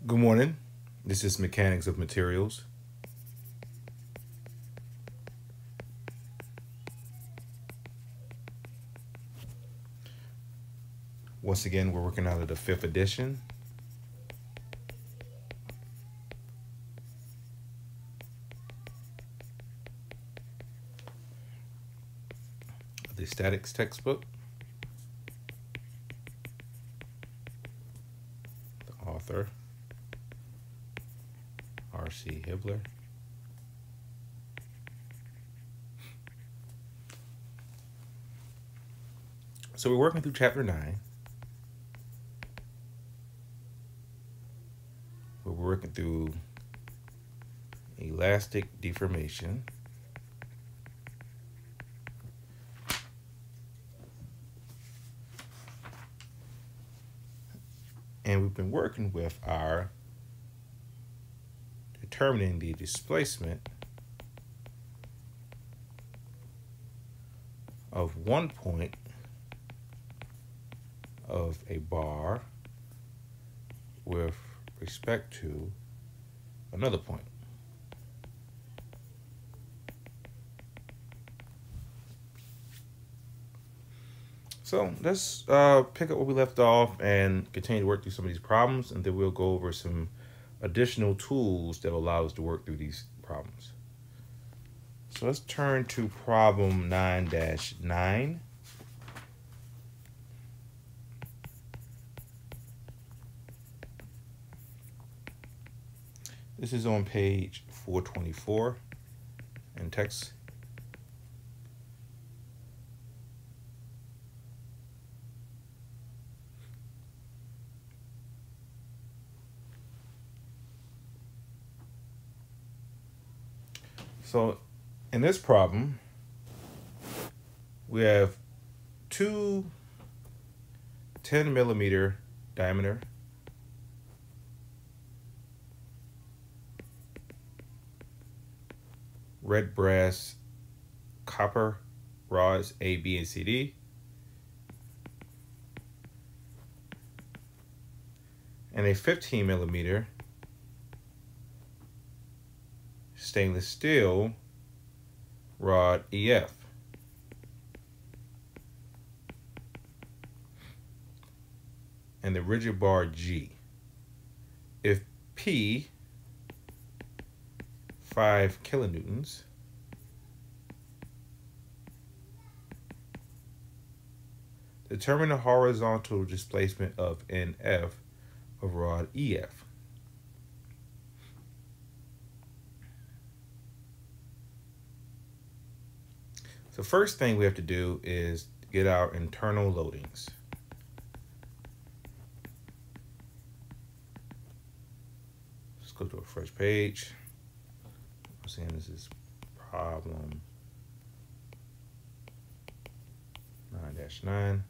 Good morning. This is Mechanics of Materials. Once again, we're working out of the fifth edition. Of the statics textbook. The author, R.C. Hibbler. So we're working through chapter 9. We're working through elastic deformation. And we've been working with our determining the displacement of one point of a bar with respect to another point. So let's pick up where we left off and continue to work through some of these problems, and then we'll go over some additional tools that will allow us to work through these problems. So let's turn to problem 9-9. This is on page 424 in text. So in this problem, we have two 10 millimeter diameter red brass copper rods A, B, and C, D, and a 15 millimeter stainless steel rod EF. And the rigid bar G. If P 5 kilonewtons, determine the horizontal displacement of NF of rod EF. So first thing we have to do is get our internal loadings. Let's go to a fresh page. I'm saying this is problem 9-9.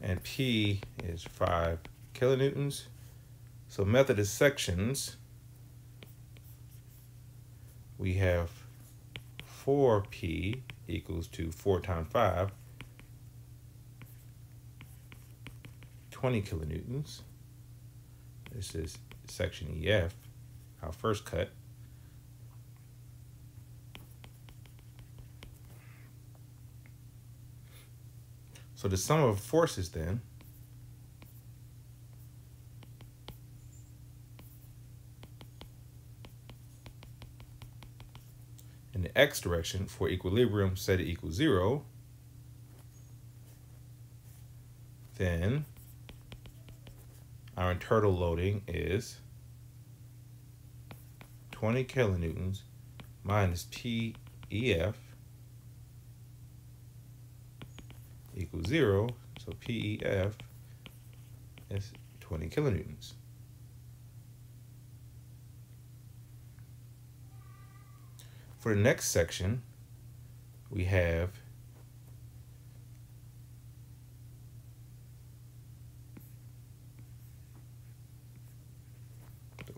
And P is 5 kilonewtons. So method of sections, we have 4P equals to 4 times 5, 20 kilonewtons. This is section EF, our first cut. So the sum of forces then in the x direction for equilibrium set it equals 0, then our internal loading is 20 kilonewtons minus PEF equals 0, so PEF is 20 kilonewtons. For the next section, we have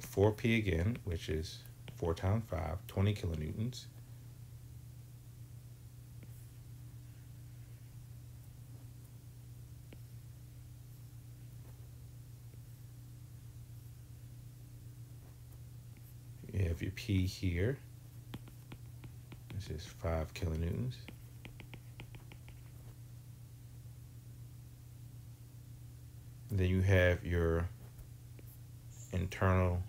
4P again, which is 4 times 5, 20 kilonewtons. have your P here. This is 5 kilonewtons. And then you have your internal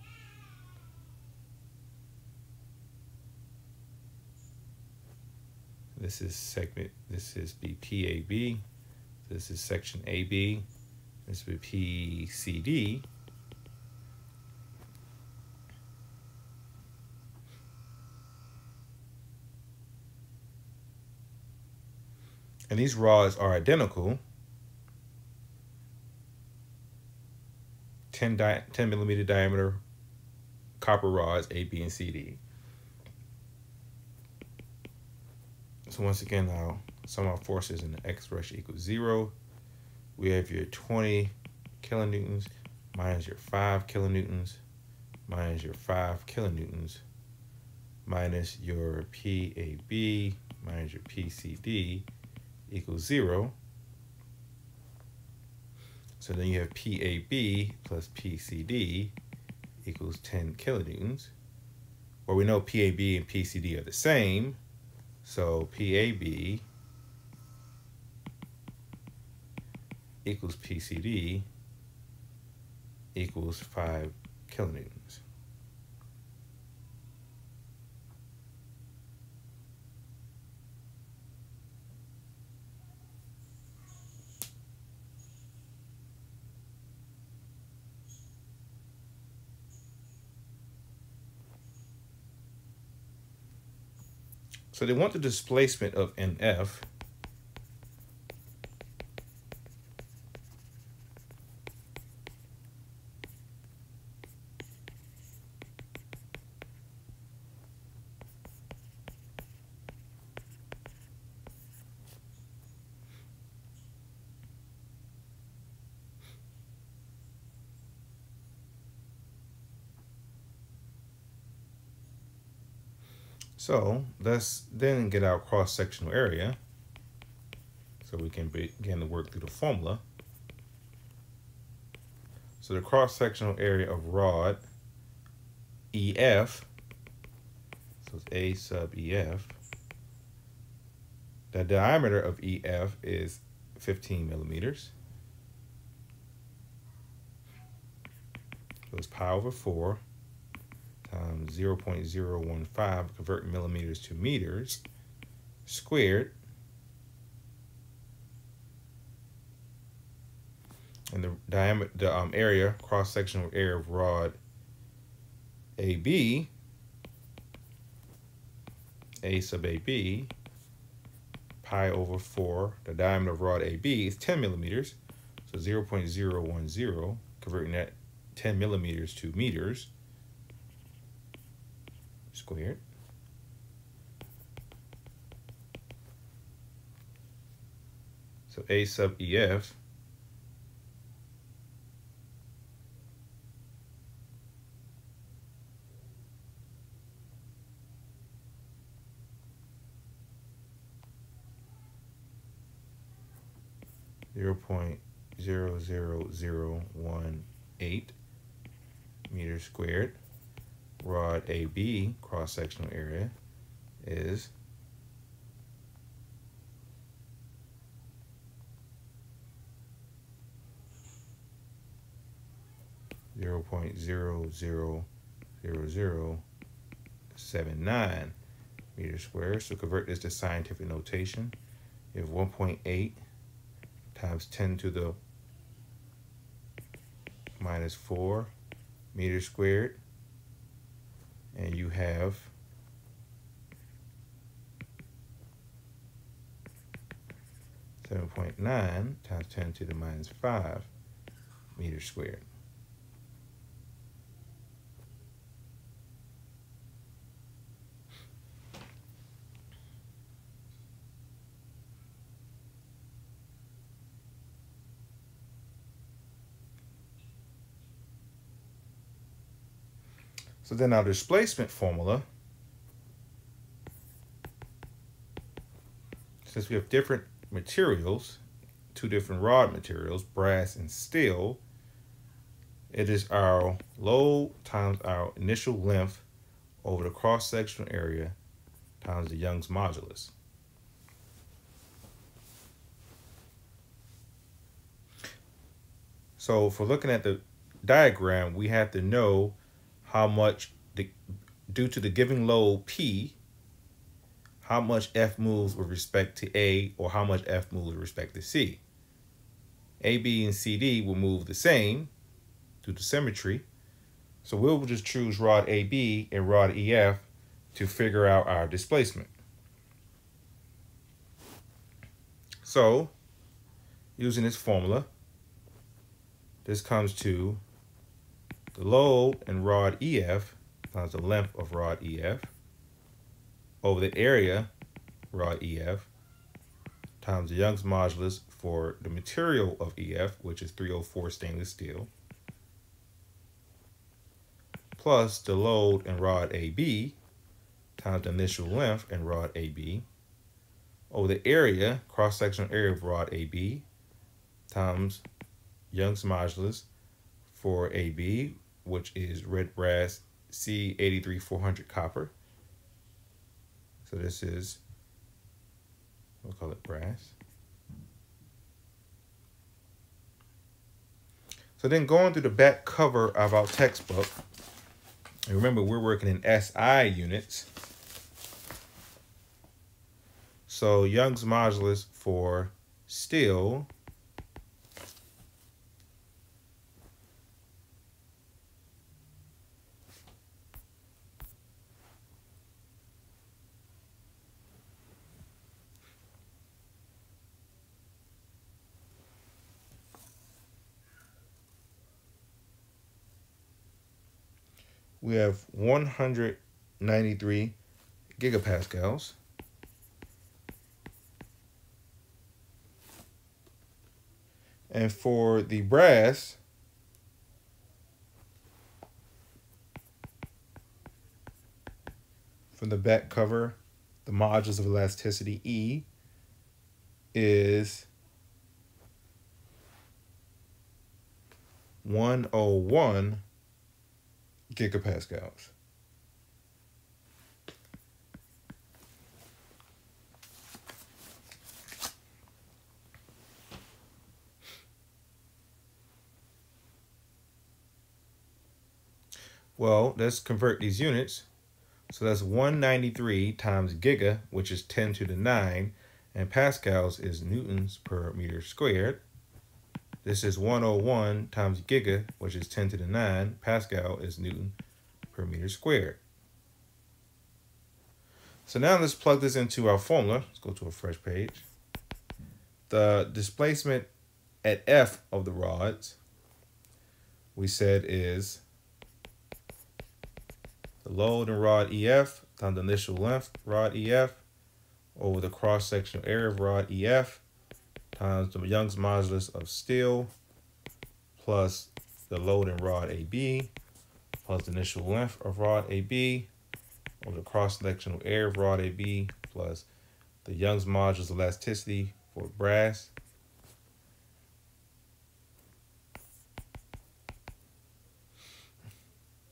this is the PAB. This is section AB. This would be PCD. And these rods are identical. 10 millimeter diameter copper rods, A, B, and CD. So once again, now sum our forces in the X ratio equals 0. We have your 20 kilonewtons minus your 5 kilonewtons minus your 5 kilonewtons minus your PAB minus your PCD equals 0. So then you have PAB plus PCD equals 10 kilonewtons. Well, we know PAB and PCD are the same. So PAB equals PCD equals 5 kilonewtons. So they want the displacement of NF. So let's then get our cross-sectional area so we can begin to work through the formula. So the cross-sectional area of rod EF, so it's A sub EF. The diameter of EF is 15 millimeters. So it's pi over 4 times 0.015, convert millimeters to meters, squared. And the diameter, area, cross-sectional area of rod AB, A sub AB, pi over 4, the diameter of rod AB is 10 millimeters, so 0.010, converting that 10 millimeters to meters, squared. So A sub EF .00018 meters squared. Rod AB cross-sectional area is 0.000079 meters squared. So convert this to scientific notation. You have 1.8 times 10 to the minus 4 meters squared. And you have 7.9 times 10 to the minus 5 meters squared. So then our displacement formula, since we have different materials, two different rod materials, brass and steel, it is our load times our initial length over the cross-sectional area times the Young's modulus. So for looking at the diagram, we have to know how much, due to the given load P, how much F moves with respect to A, or how much F moves with respect to C. AB and CD will move the same due to symmetry. So we'll just choose rod AB and rod EF to figure out our displacement. So using this formula, this comes to the load in rod EF times the length of rod EF over the area rod EF times the Young's modulus for the material of EF, which is 304 stainless steel, plus the load in rod AB times the initial length in rod AB over the area, cross-sectional area of rod AB times Young's modulus for AB, which is red brass C83400 copper. So this is, we'll call it brass. So then going through the back cover of our textbook, and remember we're working in SI units. So Young's modulus for steel we have 193 gigapascals. And for the brass, from the back cover, the modulus of elasticity E is 101 gigapascals. Well, let's convert these units. So that's 193 times giga, which is 10 to the 9, and pascals is newtons per meter squared. This is 101 times giga, which is 10 to the 9. Pascal is newton per meter squared. So now let's plug this into our formula. Let's go to a fresh page. The displacement at F of the rods, we said, is the load in rod EF times the initial length rod EF over the cross-sectional area of rod EF times the Young's modulus of steel plus the load in rod AB plus the initial length of rod AB over the cross-sectional area of rod AB plus the Young's modulus of elasticity for brass.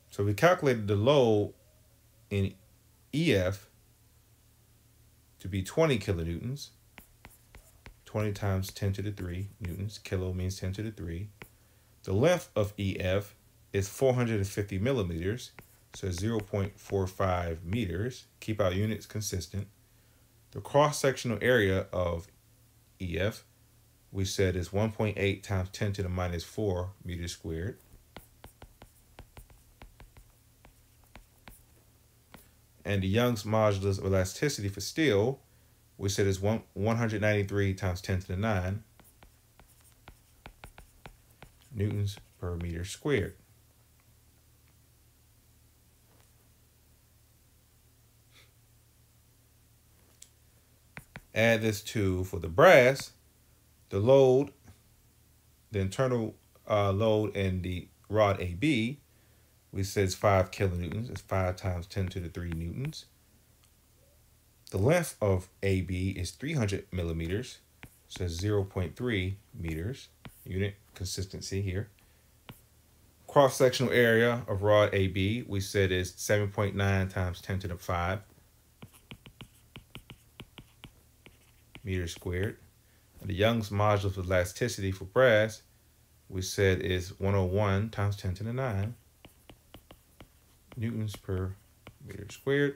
So we calculated the load in EF to be 20 kilonewtons. 20 times 10 to the 3 newtons. Kilo means 10 to the 3. The length of EF is 450 millimeters, so 0.45 meters. Keep our units consistent. The cross-sectional area of EF, we said, is 1.8 times 10 to the minus 4 meters squared. And the Young's modulus of elasticity for steel, we said, is 193 times 10 to the 9 newtons per meter squared. Add this to, for the brass, the load, the internal load in the rod AB, we said it's 5 kilonewtons. It's 5 times 10 to the 3 newtons. The length of AB is 300 millimeters, so 0.3 meters. Unit consistency here. Cross-sectional area of rod AB, we said is 7.9 times 10 to the 5 meters squared. And the Young's modulus of elasticity for brass, we said is 101 times 10 to the 9 newtons per meter squared.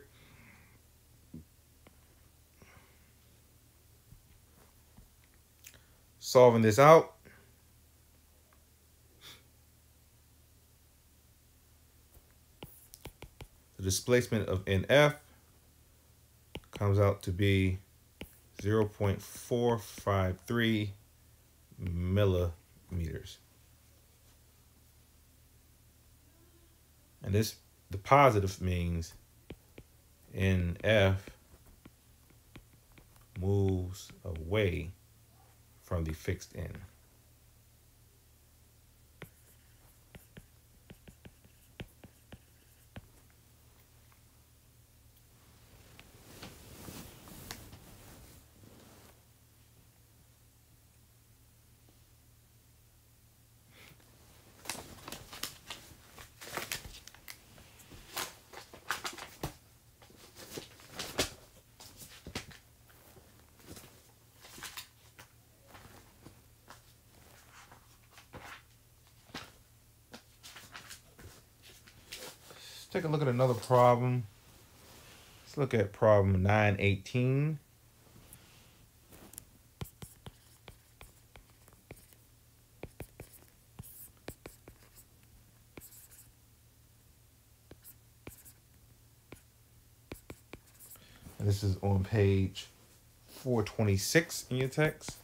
Solving this out, the displacement of NF comes out to be 0.453 millimeters. And this, the positive means NF moves away from the fixed end. Let's take a look at another problem. Let's look at problem 918. And this is on page 426 in your text.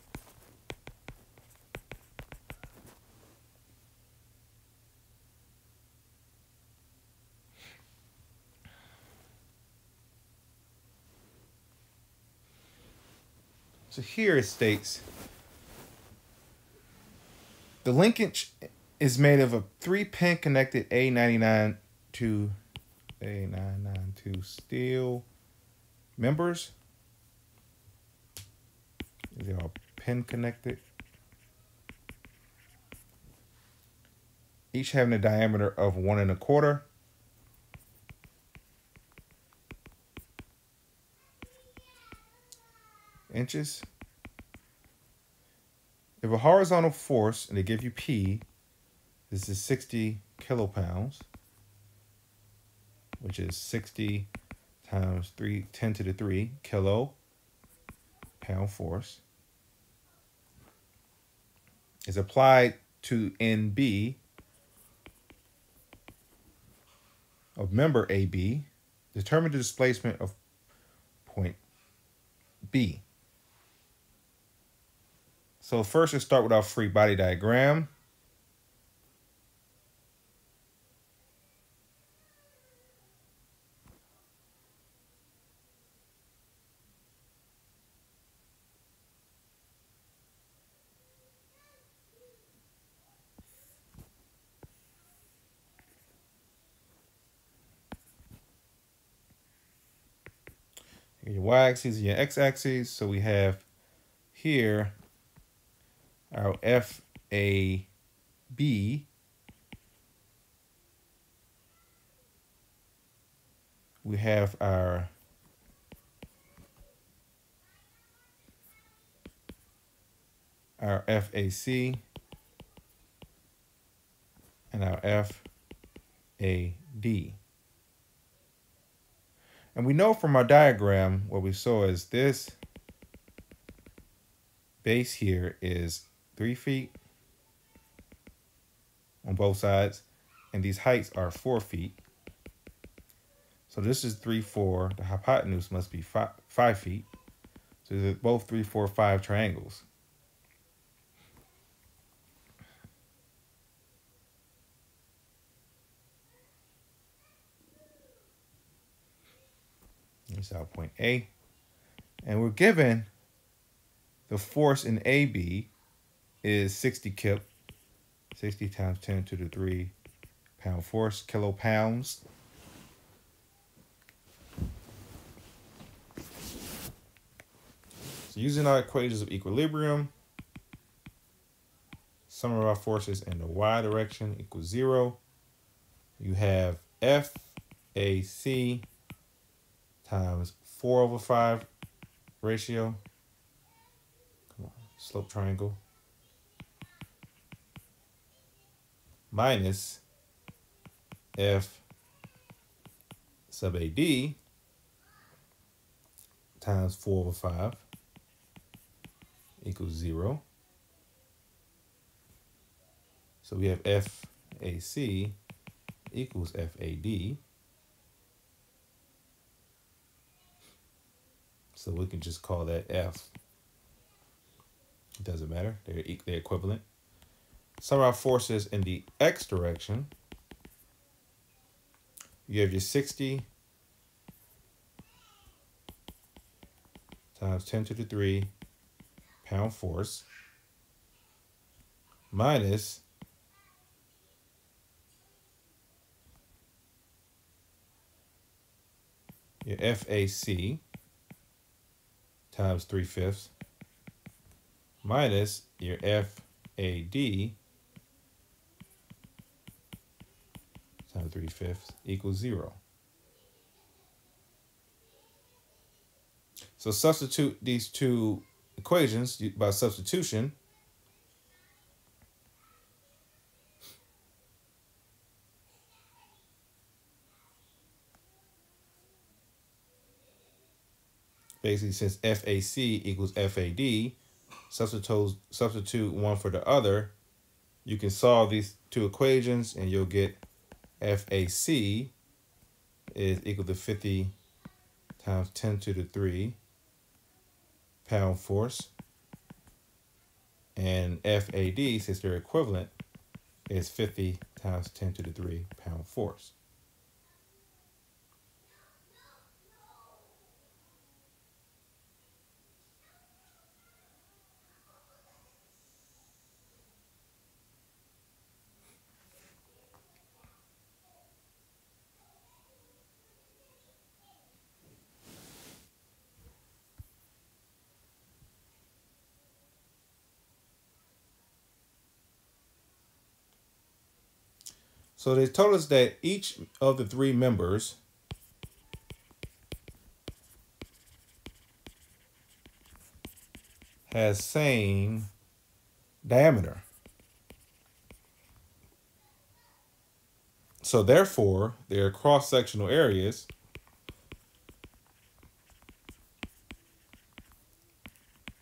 So here it states, the linkage is made of a 3-pin connected A99 to A992 steel members. They are pin connected, each having a diameter of 1 1/4. Inches. If a horizontal force, and they give you P, this is 60 kilopounds, which is 60 times 10 to the 3 kilo pound force, is applied to NB of member AB, determine the displacement of point B. So first, let's start with our free body diagram. Your y-axis and your x-axis. So we have here our FAB we have our FAC and our FAD. And we know from our diagram what we saw is this base here is 3 feet on both sides, and these heights are 4 feet. So this is 3, 4. The hypotenuse must be 5 feet. So they're both 3, 4, 5 triangles. Here's our point A. And we're given the force in AB is 60 kip, 60 times 10 to the 3 pound force, kilopounds. So using our equations of equilibrium, sum of our forces in the y direction equals 0. you have FAC times 4/5 ratio. Come on, slope triangle. Minus F sub AD times 4/5 equals 0. So we have FAC equals FAD. So we can just call that F. It doesn't matter. They're equivalent. Sum of our forces in the X direction. You have your 60 times 10 to the 3 pound force minus your FAC times 3/5 minus your FAD times 3/5 equals 0. So substitute these two equations by substitution. Basically, since FAC equals FAD, substitute one for the other, you can solve these two equations and you'll get FAC is equal to 50 times 10 to the 3 pound force. And FAD, since they're equivalent, is 50 times 10 to the 3 pound force. So they told us that each of the three members has same diameter. So therefore, their cross-sectional areas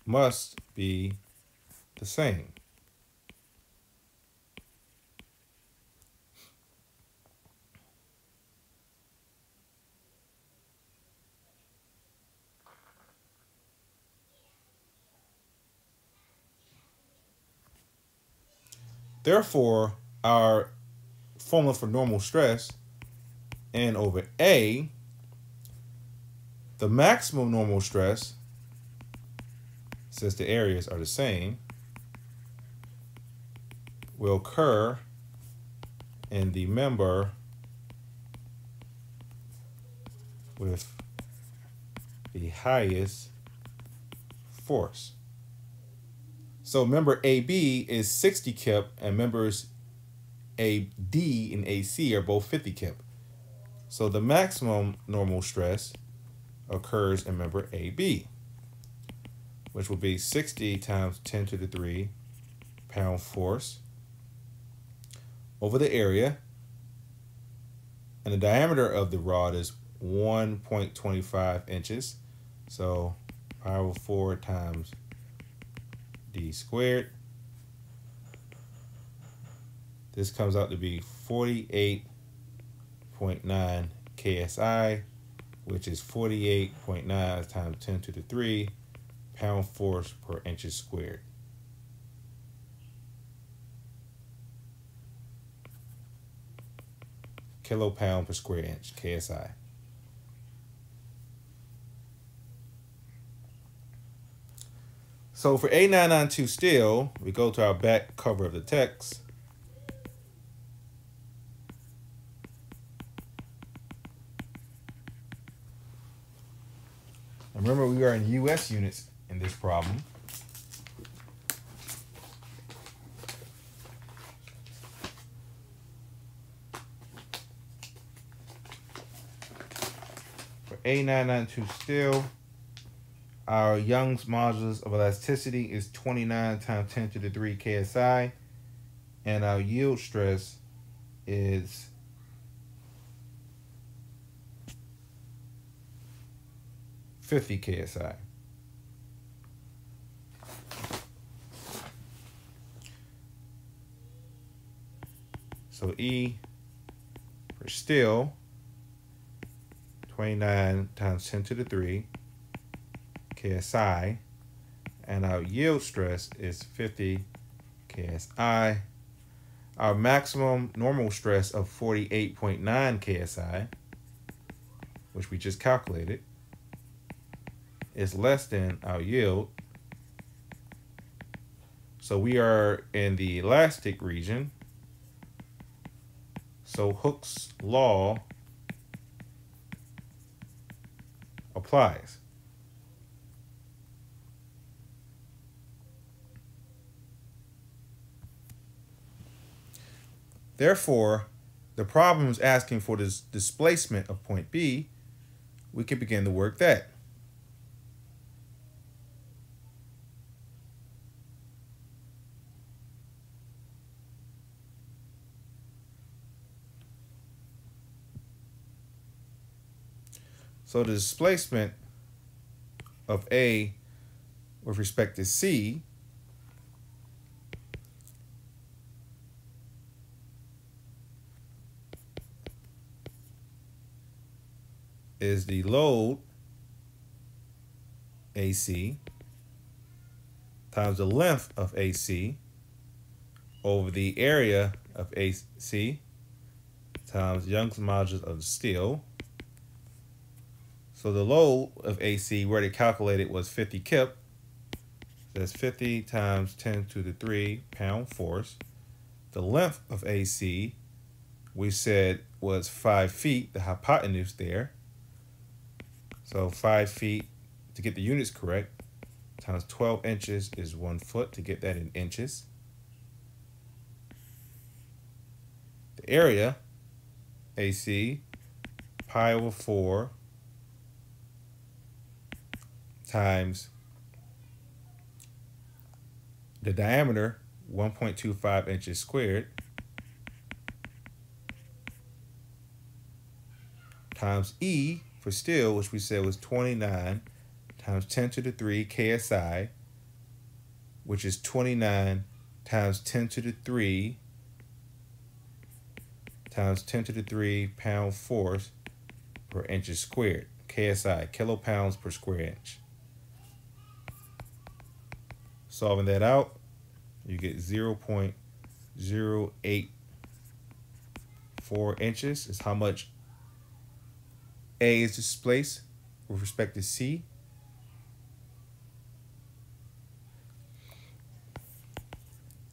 must be the same. Therefore, our formula for normal stress, N over A, the maximum normal stress, since the areas are the same, will occur in the member with the highest force. So member AB is 60 kip and members AD and AC are both 50 kip. So the maximum normal stress occurs in member AB, which will be 60 times 10 to the 3 pound force over the area. And the diameter of the rod is 1.25 inches. So pi over 4 times d squared. This comes out to be 48.9 KSI, which is 48.9 times 10 to the 3 pound force per inches squared. Kilopound per square inch, KSI. So for A992 steel, we go to our back cover of the text. Remember, we are in US units in this problem. A992 steel, our Young's modulus of elasticity is 29 times 10 to the 3 KSI, and our yield stress is 50 KSI. So E for steel, 29 times 10 to the 3 KSI, and our yield stress is 50 KSI. Our maximum normal stress of 48.9 KSI, which we just calculated, is less than our yield. So we are in the elastic region. So Hooke's law applies. Therefore, the problem is asking for this displacement of point B. We can begin to work that. So the displacement of A with respect to C is the load AC times the length of AC over the area of AC times Young's modulus of the steel. So the load of AC, we already calculated, was 50 kip. So that's 50 times 10 to the 3 pound force. The length of AC, we said, was 5 feet, the hypotenuse there. So 5 feet, to get the units correct, times 12 inches is 1 foot, to get that in inches. The area, AC, pi over 4 times the diameter, 1.25 inches squared, times E for steel, which we said was 29 times 10 to the 3 KSI, which is 29 times 10 to the 3 times 10 to the 3 pound force per inches squared. KSI, kilopounds per square inch. Solving that out, you get 0.084 inches is how much A is displaced with respect to C.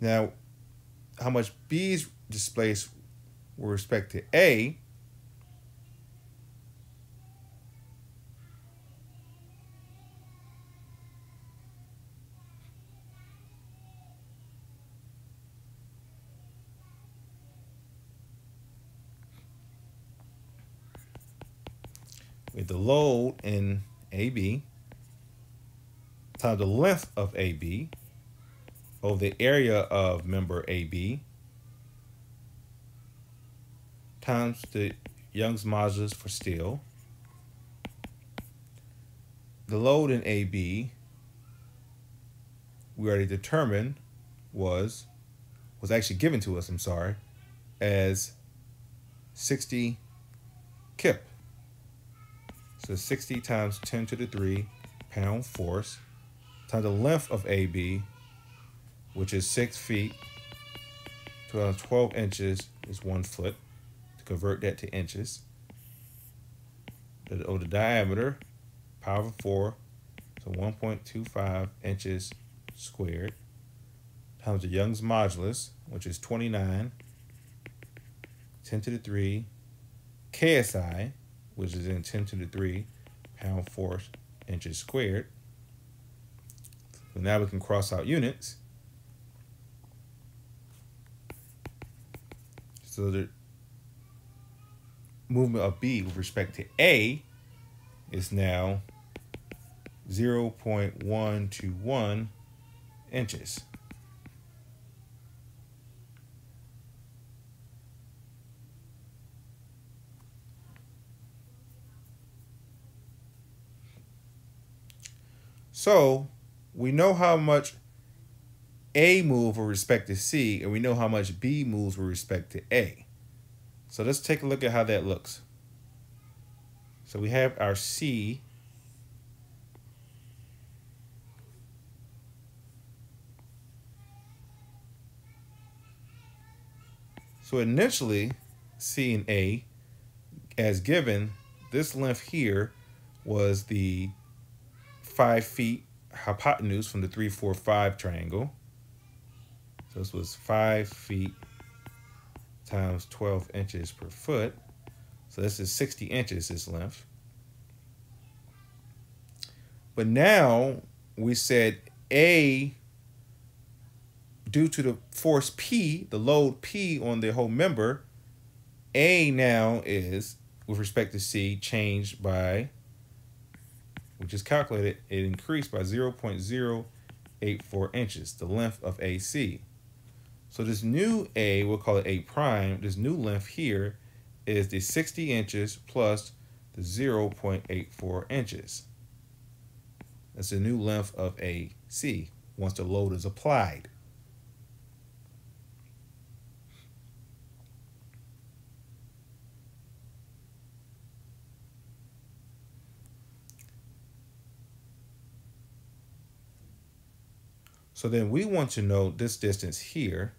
Now, how much B is displaced with respect to A with the load in AB times the length of AB over the area of member AB times the Young's modulus for steel. The load in AB we already determined was actually given to us, as 60 kip. So 60 times 10 to the 3 pound force times the length of AB, which is 6 feet, 12 inches is 1 foot. To convert that to inches. The diameter, pi over 4, so 1.25 inches squared, times the Young's modulus, which is 29, 10 to the 3, KSI, which is in 10 to the 3 pound force inches squared. So now we can cross out units. So the movement of B with respect to A is now 0.121 inches. So we know how much A moves with respect to C, and we know how much B moves with respect to A. So let's take a look at how that looks. So we have our C. So initially, C and A, as given, this length here was the 5 feet hypotenuse from the 3, 4, 5 triangle. So this was 5 feet times 12 inches per foot. So this is 60 inches, this length. But now we said A, due to the force P, the load P on the whole member, A now is, with respect to C, changed by, we just calculated, it increased by 0.084 inches, the length of AC. So this new A, we'll call it A prime, this new length here is the 60 inches plus the 0.84 inches. That's the new length of AC once the load is applied. So then we want to know this distance here.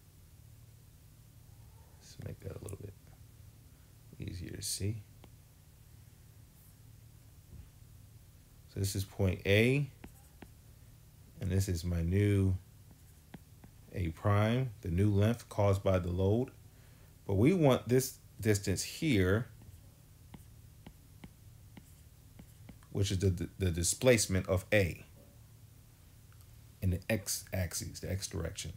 Let's make that a little bit easier to see. So this is point A, and this is my new A prime, the new length caused by the load. But we want this distance here, which is the displacement of A in the x-axis, the x direction.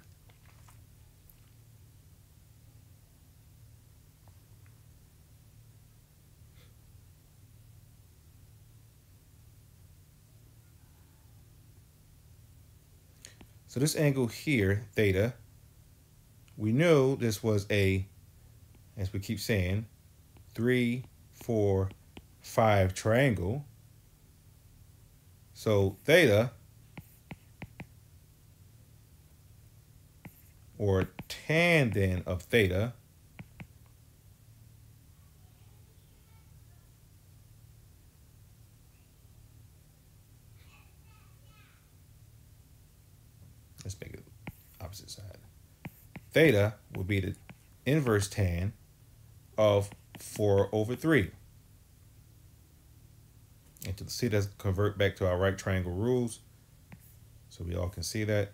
So this angle here, theta, we know this was a, as we keep saying, 3, 4, 5 triangle. So theta, or tan then of theta, let's make it opposite side. Theta will be the inverse tan of 4/3. And to see that, convert back to our right triangle rules so we all can see that.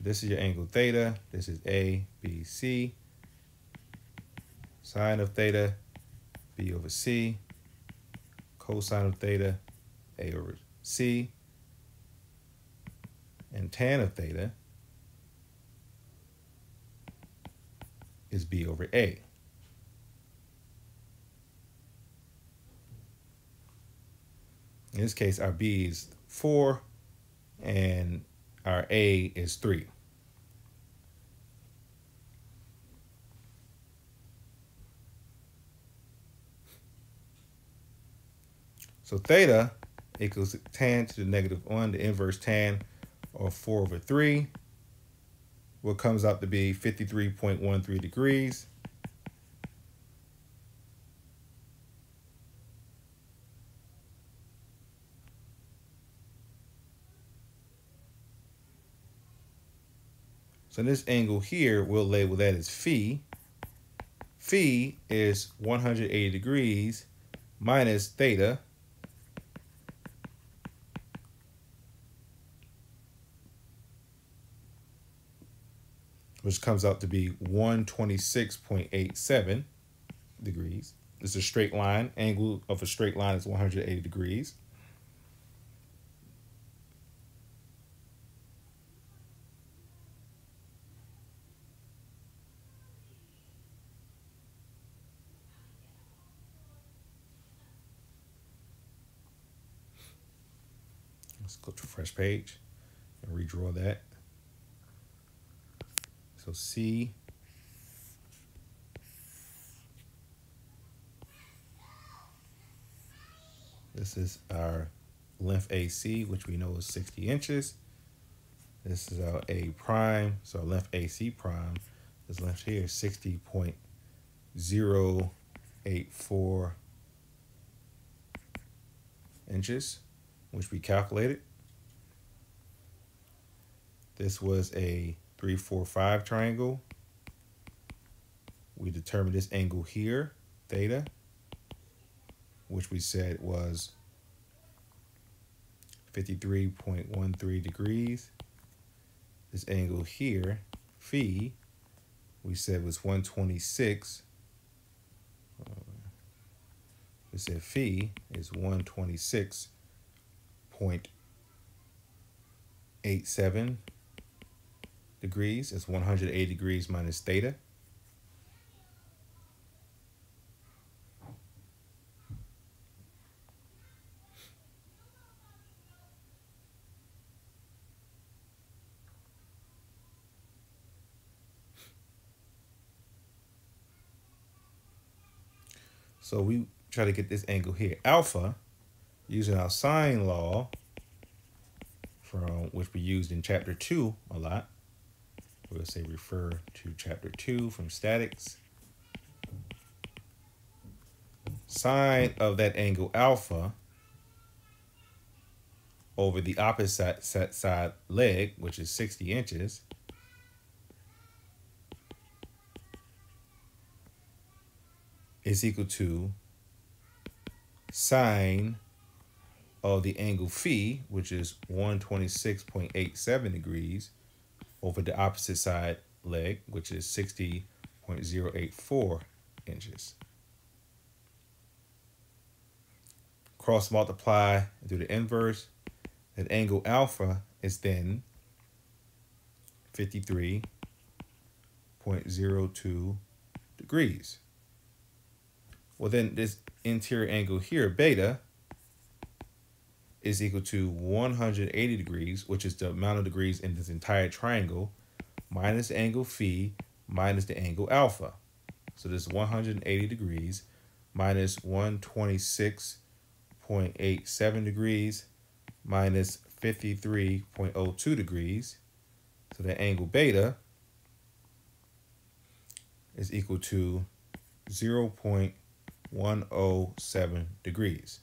This is your angle theta. This is A, B, C. Sine of theta, B over C. Cosine of theta, A over C. And tan of theta is B over A. In this case, our B is 4 and our A is 3. So theta equals tan to the -1, the inverse tan of 4/3, what comes out to be 53.13 degrees. So this angle here, we'll label that as phi. Phi is 180 degrees minus theta, which comes out to be 126.87 degrees. This is a straight line. Angle of a straight line is 180 degrees. Let's go to fresh page and redraw that. So C this is our length AC, which we know is 60 inches. This is our A prime, so our length AC prime. This length here is 60.084 inches, which we calculated. This was a 3-4-5 triangle. We determined this angle here, theta, which we said was 53.13 degrees. This angle here, phi, we said was 126. We said phi is 126.87 degrees. It's 180 degrees minus theta. So we try to get this angle here, alpha, using our sine law, from which we used in chapter 2 a lot. We'll say refer to chapter 2 from statics. Sine of that angle alpha over the opposite side leg, which is 60 inches, is equal to sine of the angle phi, which is 126.87 degrees, over the opposite side leg, which is 60.084 inches. Cross multiply and do the inverse. That angle alpha is then 53.02 degrees. Well, then this interior angle here, beta, is equal to 180 degrees, which is the amount of degrees in this entire triangle, minus the angle phi, minus the angle alpha. So this is 180 degrees minus 126.87 degrees minus 53.02 degrees. So the angle beta is equal to 0.107 degrees,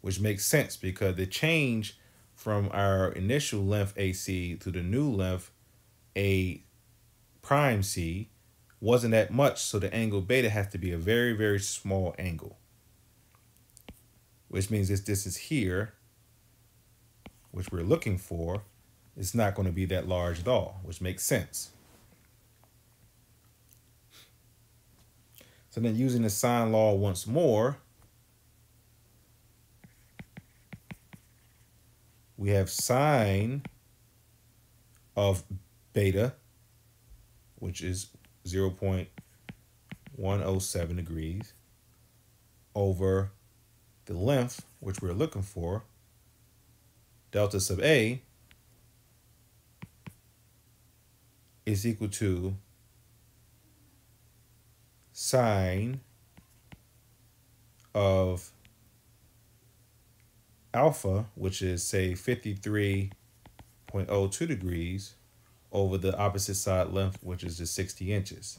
which makes sense because the change from our initial length AC to the new length A prime C wasn't that much, so the angle beta has to be a very, very small angle, which means this is here, which we're looking for, it's not going to be that large at all, which makes sense. So then using the sine law once more, we have sine of beta, which is 0.107 degrees, over the length, which we're looking for, delta sub A, is equal to sine of alpha, which is, say, 53.02 degrees, over the opposite side length, which is just 60 inches.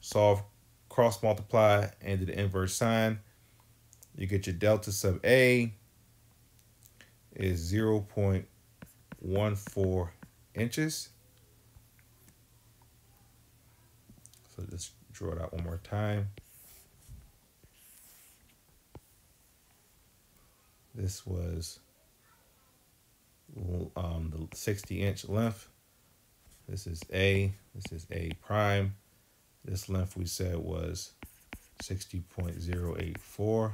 Solve, cross multiply, and do the inverse sign. You get your delta sub A is 0.14 inches. So just draw it out one more time. This was the 60-inch length. This is A. This is A prime. This length we said was 60.084.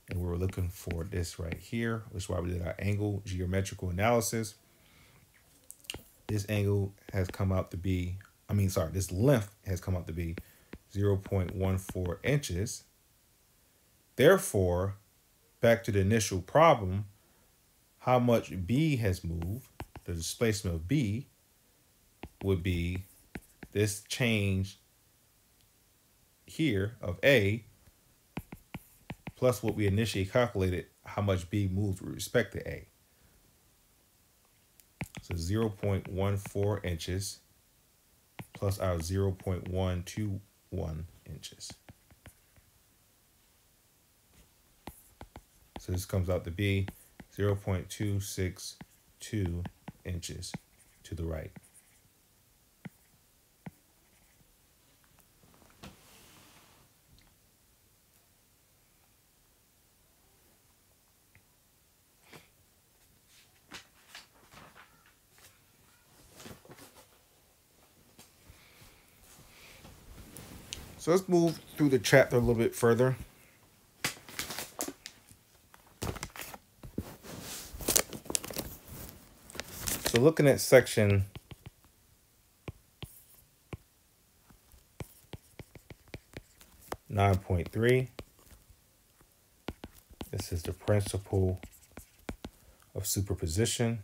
And we were looking for this right here, which is why we did our angle geometrical analysis. This angle has come out to be, this length has come out to be 0.14 inches. Therefore, back to the initial problem, how much B has moved, the displacement of B would be this change here of A plus what we initially calculated, how much B moved with respect to A. So 0.14 inches plus our 0.121 inches. So this comes out to be 0.262 inches to the right. So let's move through the chapter a little bit further. So looking at section 9.3, this is the principle of superposition.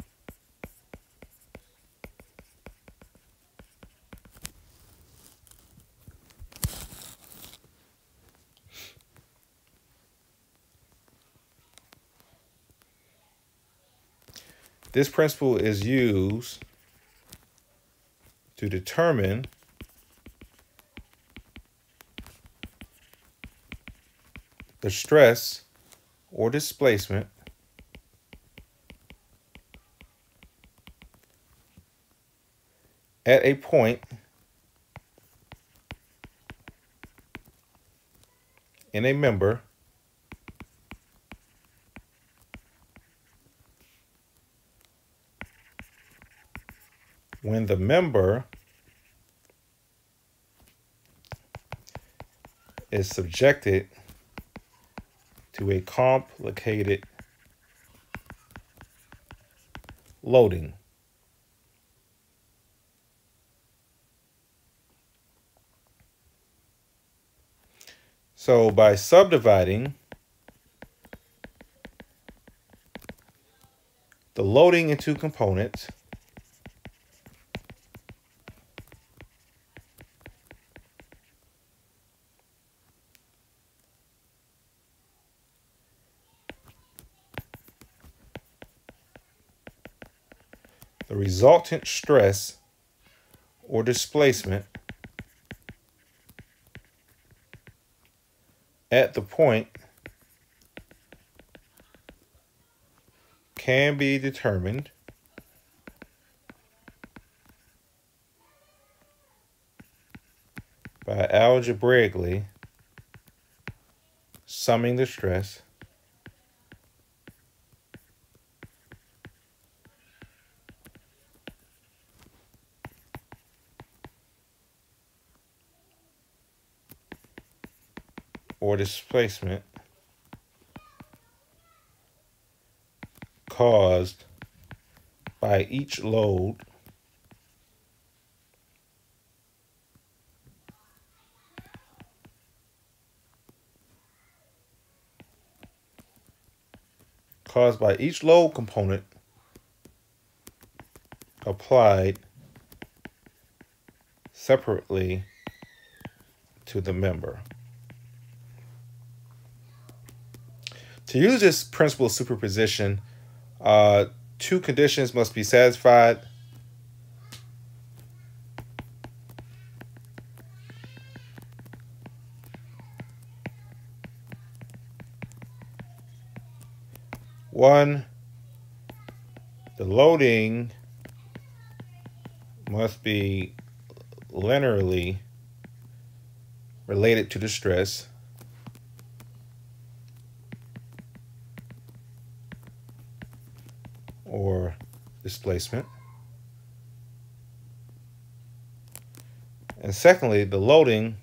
This principle is used to determine the stress or displacement at a point in a member when the member is subjected to a complicated loading. So by subdividing the loading into components, the resultant stress or displacement at the point can be determined by algebraically summing the stress or displacement caused by each load component applied separately to the member. To use this principle of superposition, two conditions must be satisfied. One, the loading must be linearly related to the stress. Or displacement. And secondly, the loading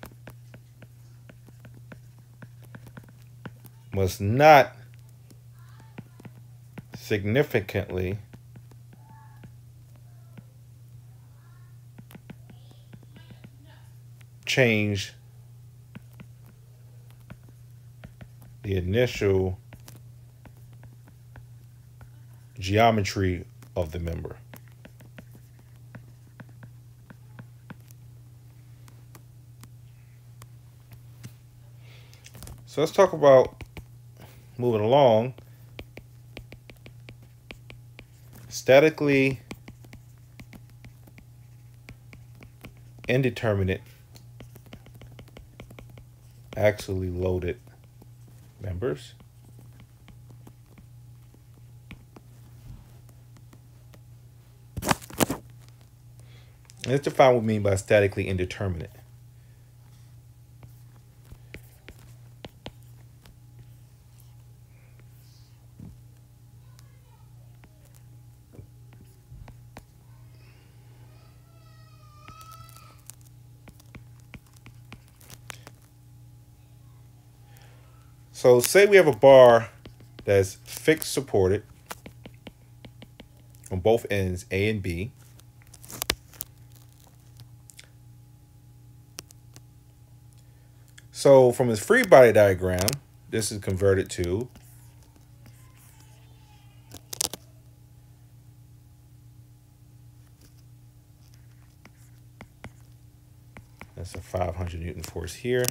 must not significantly change the initial geometry of the member. So let's talk about moving along. Statically indeterminate actually loaded members. And let's define what we mean by statically indeterminate. So say we have a bar that's fixed supported on both ends, A and B. So from this free body diagram, this is converted to that's a 500 Newton force here.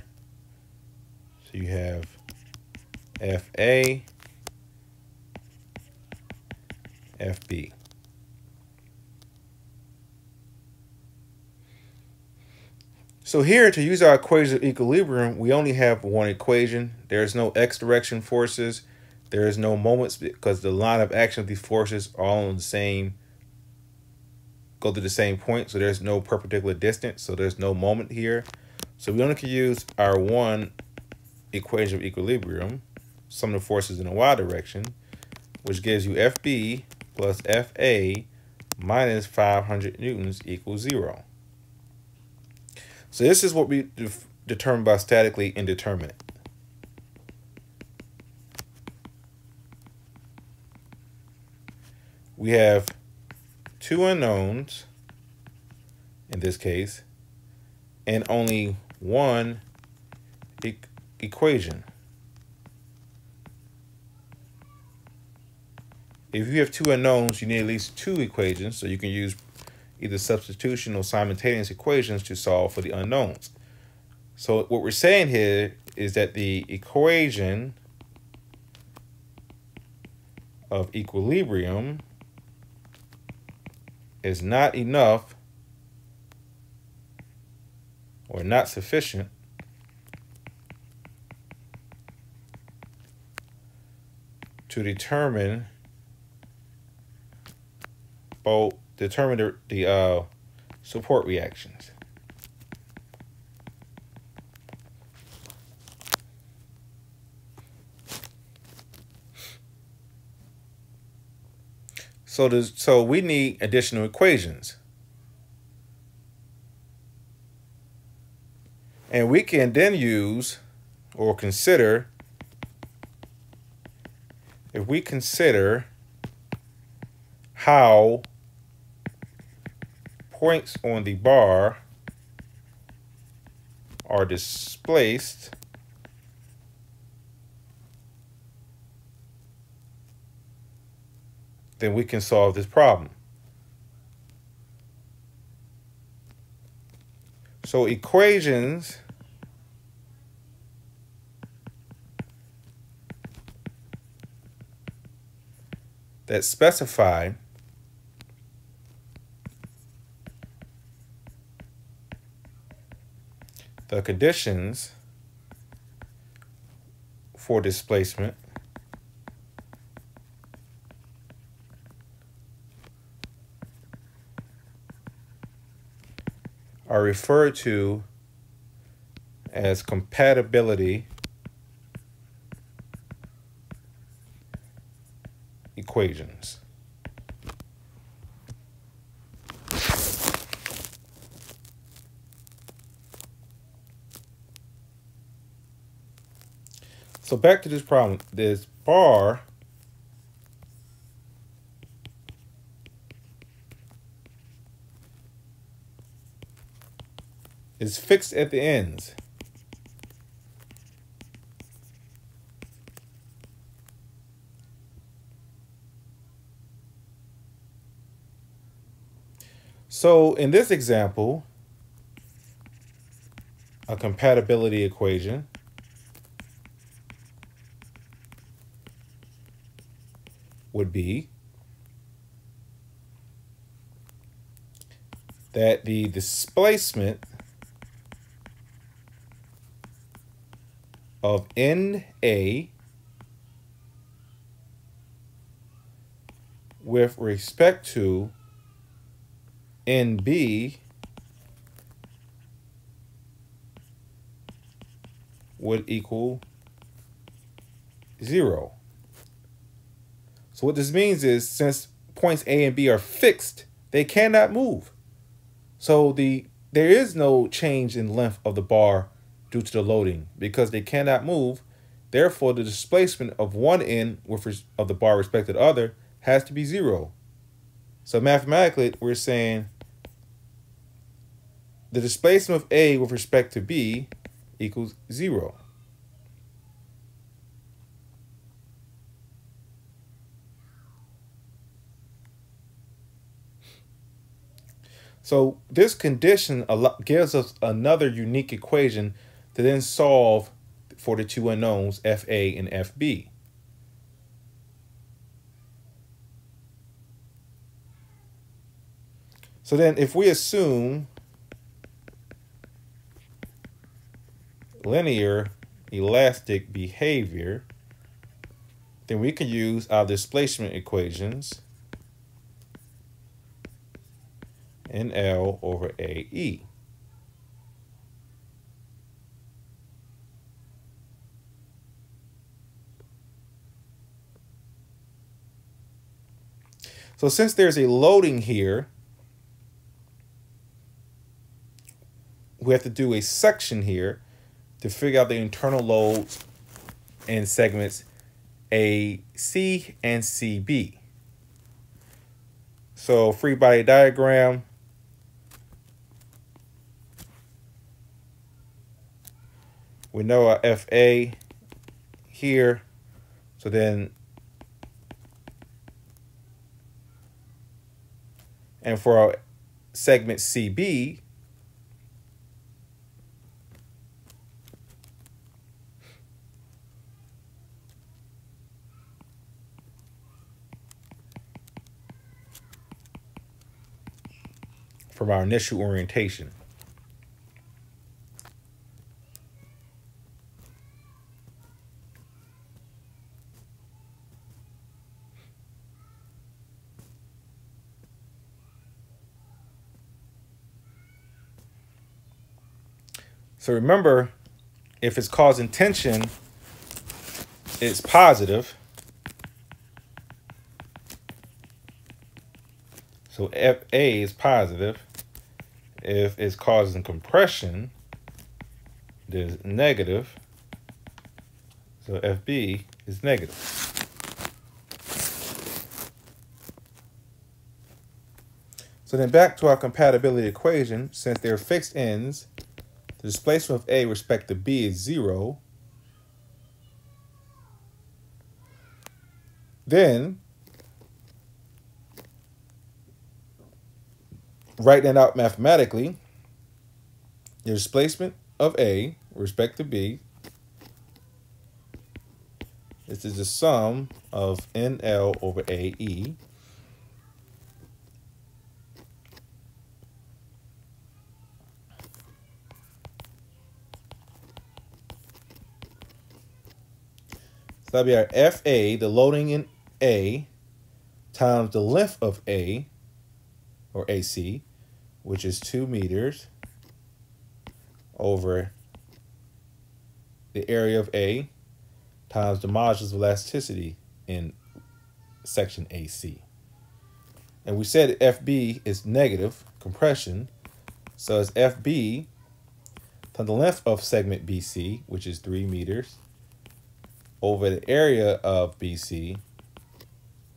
So you have FA, FB. So here, to use our equation of equilibrium, we only have one equation. There's no x direction forces. There is no moments because the line of action of these forces are all on the same, go to the same point. So there's no perpendicular distance. So there's no moment here. So we only can use our one equation of equilibrium, sum of the forces in the y direction, which gives you FB plus FA minus 500 newtons equals 0. So this is what we determine by statically indeterminate. We have two unknowns in this case and only one equation. If you have two unknowns, you need at least two equations, so you can use either substitution or simultaneous equations to solve for the unknowns. So what we're saying here is that the equation of equilibrium is not enough or not sufficient to determine the support reactions. So we need additional equations. And we can then use or consider, if we consider how points on the bar are displaced then we can solve this problem. So equations that specify the conditions for displacement are referred to as compatibility equations. So back to this problem. This bar is fixed at the ends. So in this example, a compatibility equation would be that the displacement of NA with respect to NB would equal 0. So what this means is, since points A and B are fixed, they cannot move. So there is no change in length of the bar due to the loading because they cannot move. Therefore, the displacement of one end of the bar respect to the other has to be 0. So mathematically, we're saying the displacement of A with respect to B equals 0. So this condition gives us another unique equation to then solve for the two unknowns, FA and FB. So then if we assume linear elastic behavior, then we can use our displacement equations NL over AE. So since there's a loading here, we have to do a section here to figure out the internal loads in segments AC and CB. So free body diagram. We know our FA here. So then, and for our segment CB, from our initial orientation. So remember, if it's causing tension, it's positive. So FA is positive. If it's causing compression, it is negative. So FB is negative. So then back to our compatibility equation, since they're fixed ends, the displacement of A with respect to B is 0. Then, write that out mathematically, the displacement of A with respect to B, this is the sum of NL over AE. So that'll be our FA, the loading in A, times the length of A, or AC, which is 2 meters, over the area of A, times the modulus of elasticity in section AC. And we said FB is negative compression, so it's FB times the length of segment BC, which is 3 meters, over the area of BC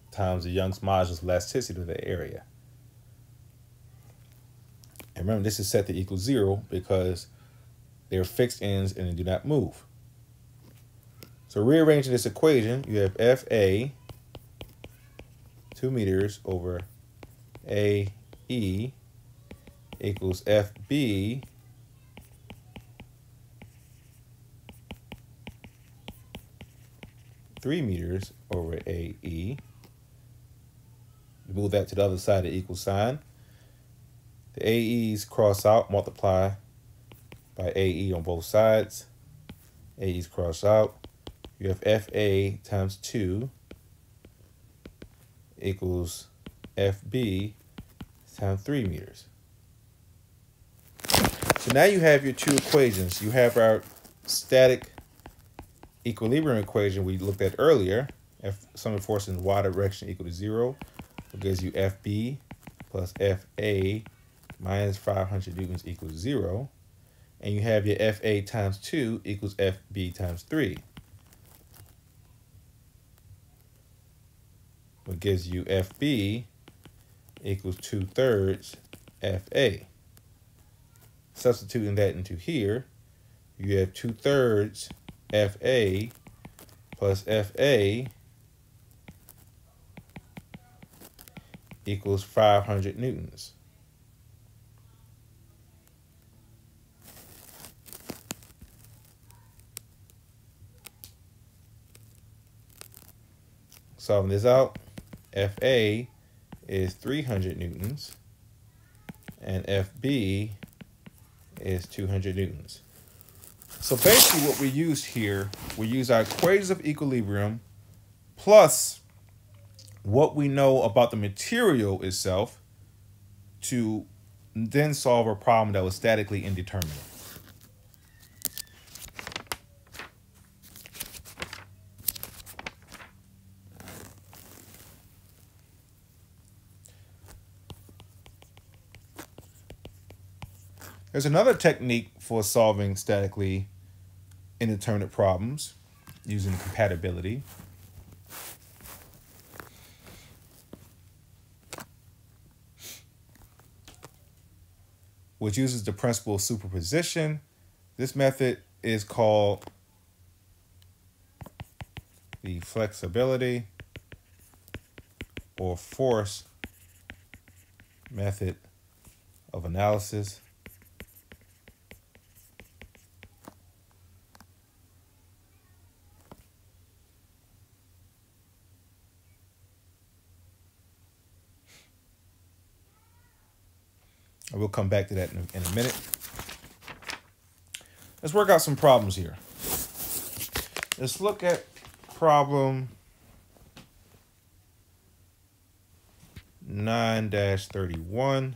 times the Young's modulus of elasticity of the area. And remember, this is set to equal 0 because they're fixed ends and they do not move. So rearranging this equation, you have FA 2 meters over AE equals FB (3 meters) over AE. Move that to the other side of the equal sign. The AE's cross out, multiply by AE on both sides. AE's cross out. You have FA times 2 equals FB times 3 meters. So now you have your two equations. You have our static equilibrium equation we looked at earlier. Sum of force in y direction equal to 0. It gives you FB plus FA minus 500 newtons equals 0. And you have your FA times 2 equals FB times 3. What gives you FB equals 2/3 FA. Substituting that into here, you have 2/3 FA plus FA equals 500 newtons. Solving this out, FA is 300 newtons and FB is 200 newtons. So basically what we used here, we use our equations of equilibrium plus what we know about the material itself to then solve a problem that was statically indeterminate. There's another technique for solving statically indeterminate problems using compatibility. Which uses the principle of superposition. This method is called the flexibility or force method of analysis. I will come back to that in a minute. Let's work out some problems here. Let's look at problem 9-31.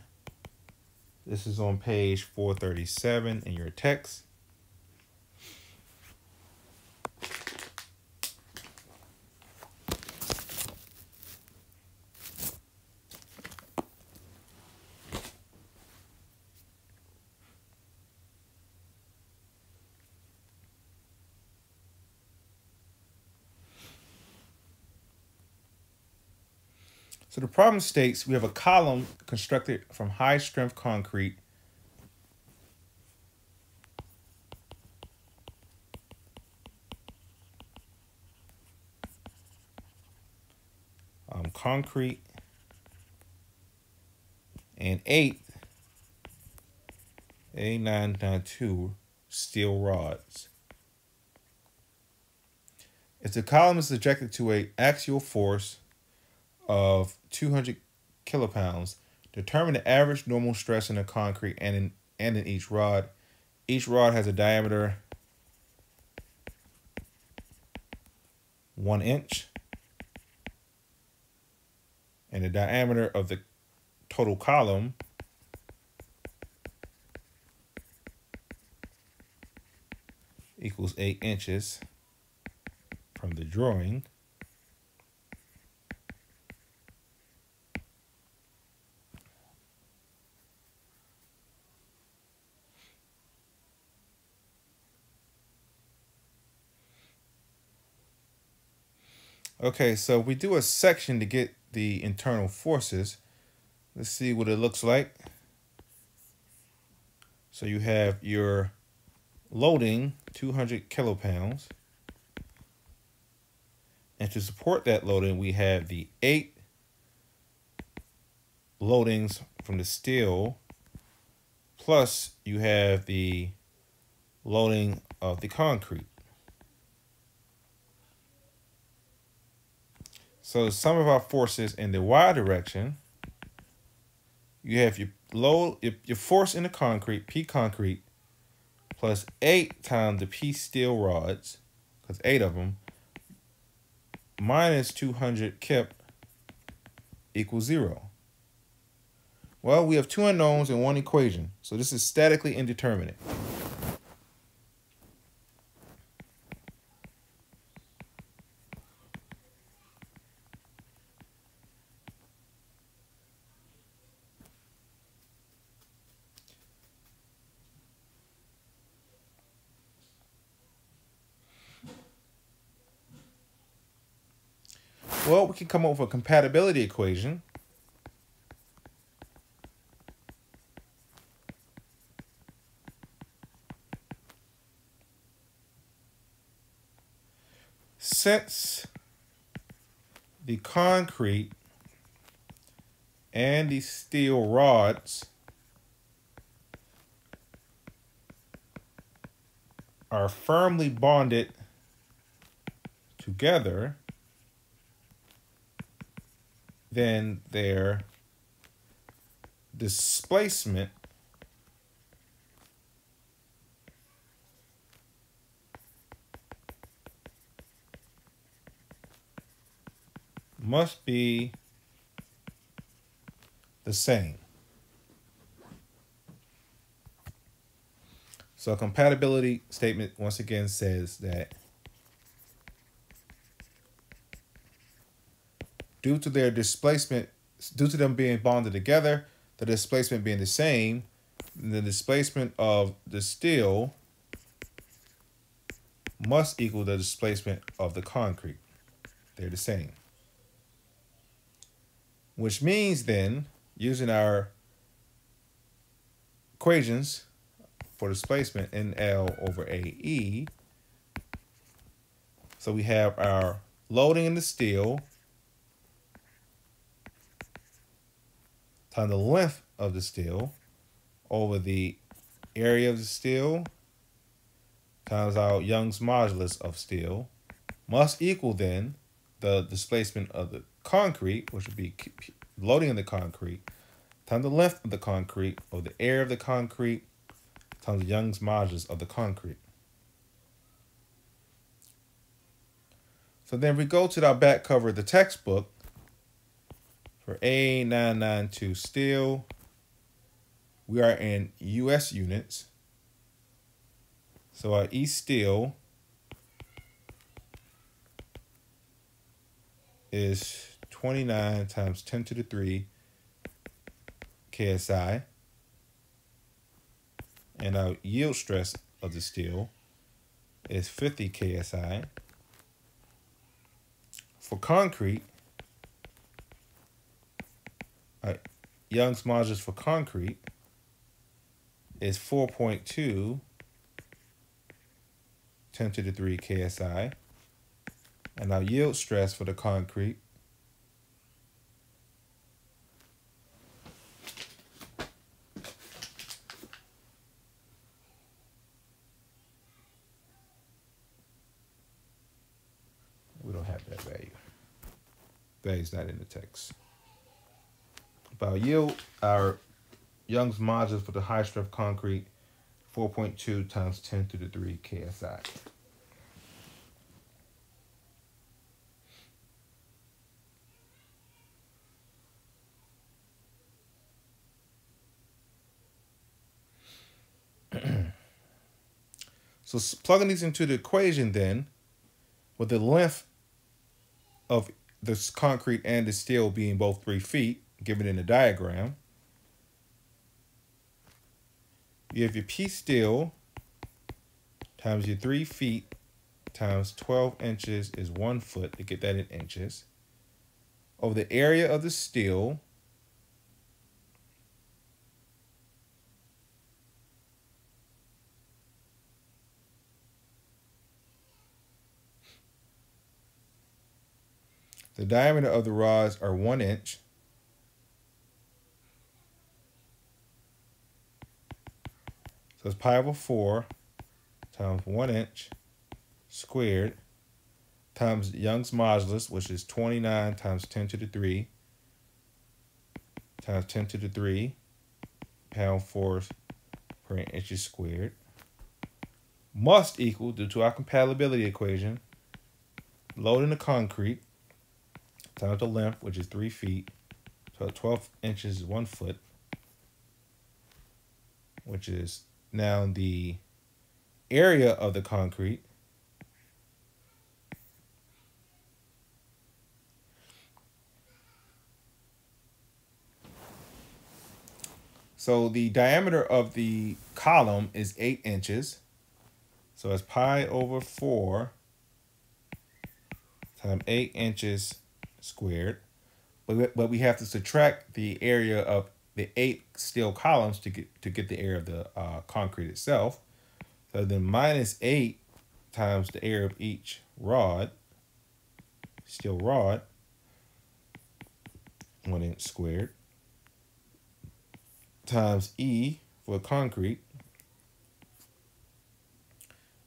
This is on page 437 in your text. So the problem states we have a column constructed from high strength concrete and 8 A992 steel rods. If the column is subjected to an axial force of 200 kilopounds, determine the average normal stress in the concrete and in each rod. Each rod has a diameter 1 inch, and the diameter of the total column equals 8 inches from the drawing. Okay, so we do a section to get the internal forces. Let's see what it looks like. So you have your loading, 200 kilopounds. And to support that loading, we have the 8 loadings from the steel plus you have the loading of the concrete. So the sum of our forces in the y direction, you have your load, your force in the concrete, P concrete, plus 8 times the P steel rods, because 8 of them, minus 200 kip equals 0. Well, we have 2 unknowns and 1 equation, so this is statically indeterminate. Well, we can come up with a compatibility equation. Since the concrete and the steel rods are firmly bonded together, then their displacement must be the same. So a compatibility statement once again says that due to their displacement, due to them being bonded together, the displacement being the same, the displacement of the steel must equal the displacement of the concrete. They're the same. Which means then, using our equations for displacement, NL over AE, so we have our loading in the steel times the length of the steel over the area of the steel times our Young's modulus of steel must equal then the displacement of the concrete, which would be loading in the concrete, times the length of the concrete over the area of the concrete times the Young's modulus of the concrete. So then we go to our back cover of the textbook for A992 steel. We are in US units. So our E steel is 29 times 10 to the 3 KSI. And our yield stress of the steel is 50 KSI. For concrete, Young's modulus for concrete is 4.2 10 to the 3 KSI. And our yield stress for the concrete we don't have that value. Value's not in the text. But our yield, our Young's modulus for the high strength concrete, 4.2 times 10 to the 3 KSI. So plugging these into the equation then, with the length of this concrete and the steel being both 3 feet, given in the diagram, you have your P steel times your 3 feet times 12 inches is 1 foot, to get that in inches, over the area of the steel the diameter of the rods are 1 inch. So it's pi over 4 times 1 inch squared times Young's modulus, which is 29 times 10 to the 3 times 10 to the 3 pound force per inches squared, must equal, due to our compatibility equation, load in the concrete times the length, which is 3 feet, so 12 inches is 1 foot, which is now the area of the concrete, so the diameter of the column is 8 inches. So it's pi over 4 times 8 inches squared. But we have to subtract the area of the 8 steel columns to get the area of the concrete itself. So then minus 8 times the area of each rod, steel rod, 1 inch squared, times E for concrete,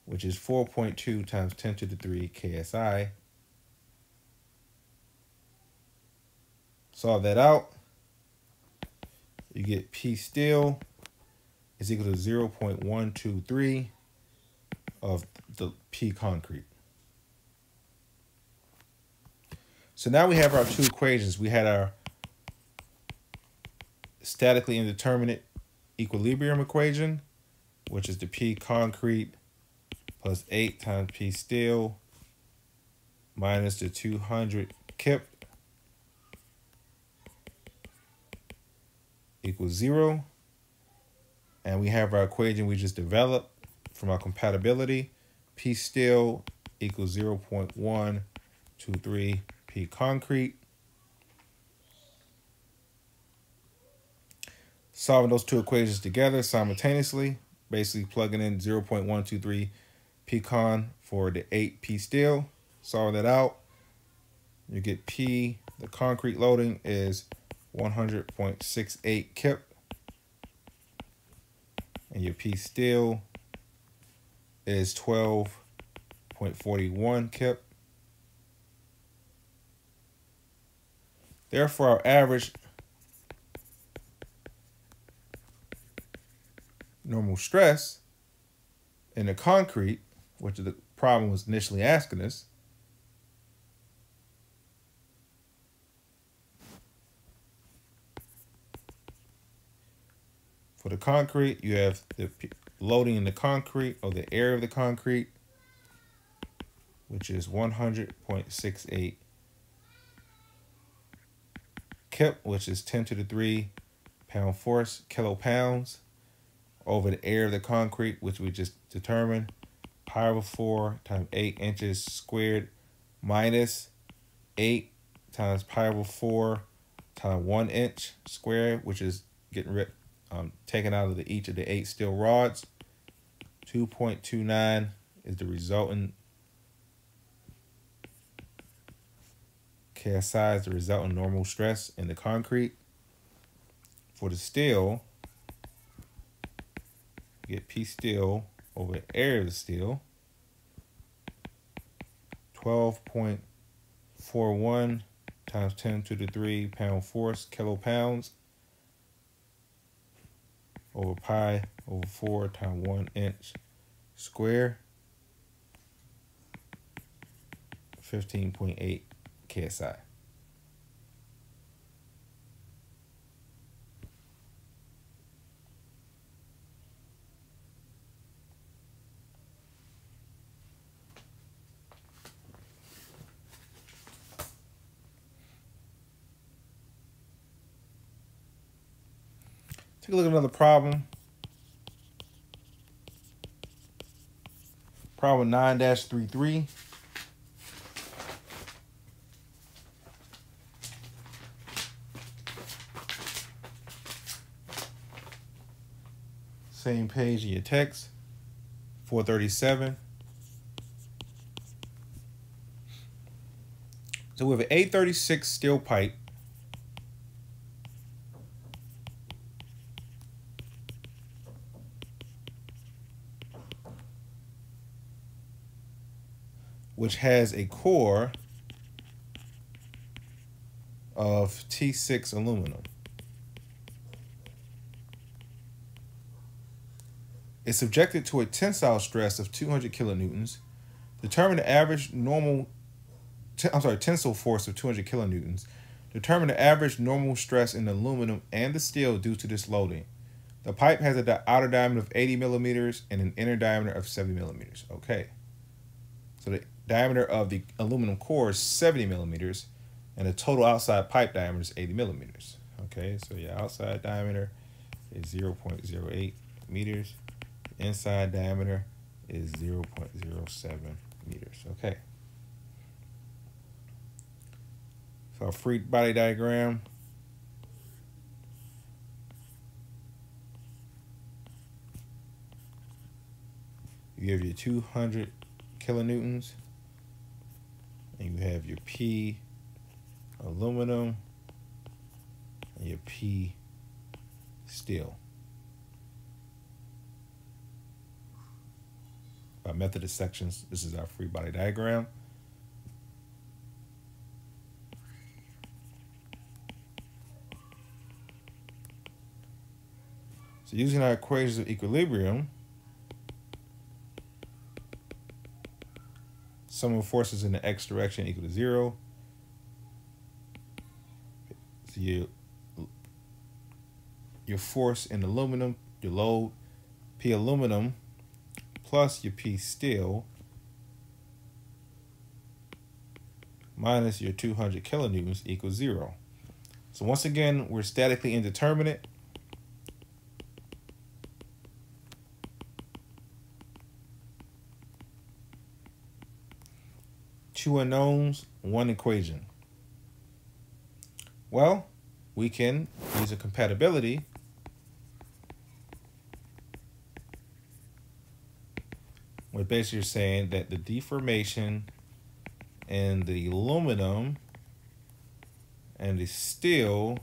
which is 4.2 times 10 to the 3 KSI. Solve that out. You get P steel is equal to 0.123 of the P concrete. So now we have our two equations. We had our statically indeterminate equilibrium equation, which is the P concrete plus 8 times P steel minus the 200 kip equals 0. And we have our equation we just developed from our compatibility. P steel equals 0.123 P concrete. Solving those two equations together simultaneously, basically plugging in 0.123 P con for the 8 P steel. Solve that out. You get P, the concrete loading is 100.68 kip. And your P steel is 12.41 kip. Therefore, our average normal stress in the concrete, which the problem was initially asking us, for the concrete, you have the loading in the concrete, or the area of the concrete, which is 100.68 kip, which is 10 to the 3 pound force, kilopounds, over the area of the concrete, which we just determined, pi over 4 times 8 inches squared minus 8 times pi over 4 times 1 inch squared, which is getting taken out of each of the 8 steel rods. 2.29 is the resultant KSI, is the resultant normal stress in the concrete. For the steel, you get P steel over the area of the steel, 12.41 times 10 to the 3 pound force, kilopounds, over pi over 4 times 1 inch square, 15.8 KSI. Take a look at another problem. Problem 9-33. Same page in your text, 437. So we have an 836 steel pipe which has a core of T6 aluminum. Is subjected to a tensile stress of 200 kilonewtons. Determine the average tensile force of 200 kilonewtons. Determine the average normal stress in the aluminum and the steel due to this loading. The pipe has an outer diameter of 80 millimeters and an inner diameter of 70 millimeters. Okay. So the diameter of the aluminum core is 70 millimeters, and the total outside pipe diameter is 80 millimeters. Okay, so your outside diameter is 0.08 meters. Inside diameter is 0.07 meters. Okay. So a free body diagram. You have your 200 kilonewtons, and you have your P aluminum and your P steel. By method of sections, this is our free body diagram. So using our equations of equilibrium, sum of forces in the x direction equal to 0. So your force in aluminum, your load, P aluminum plus your P steel minus your 200 kilonewtons equals 0. So once again, we're statically indeterminate. Two unknowns, one equation. Well, we can use a compatibility we're basically saying that the deformation in the aluminum and the steel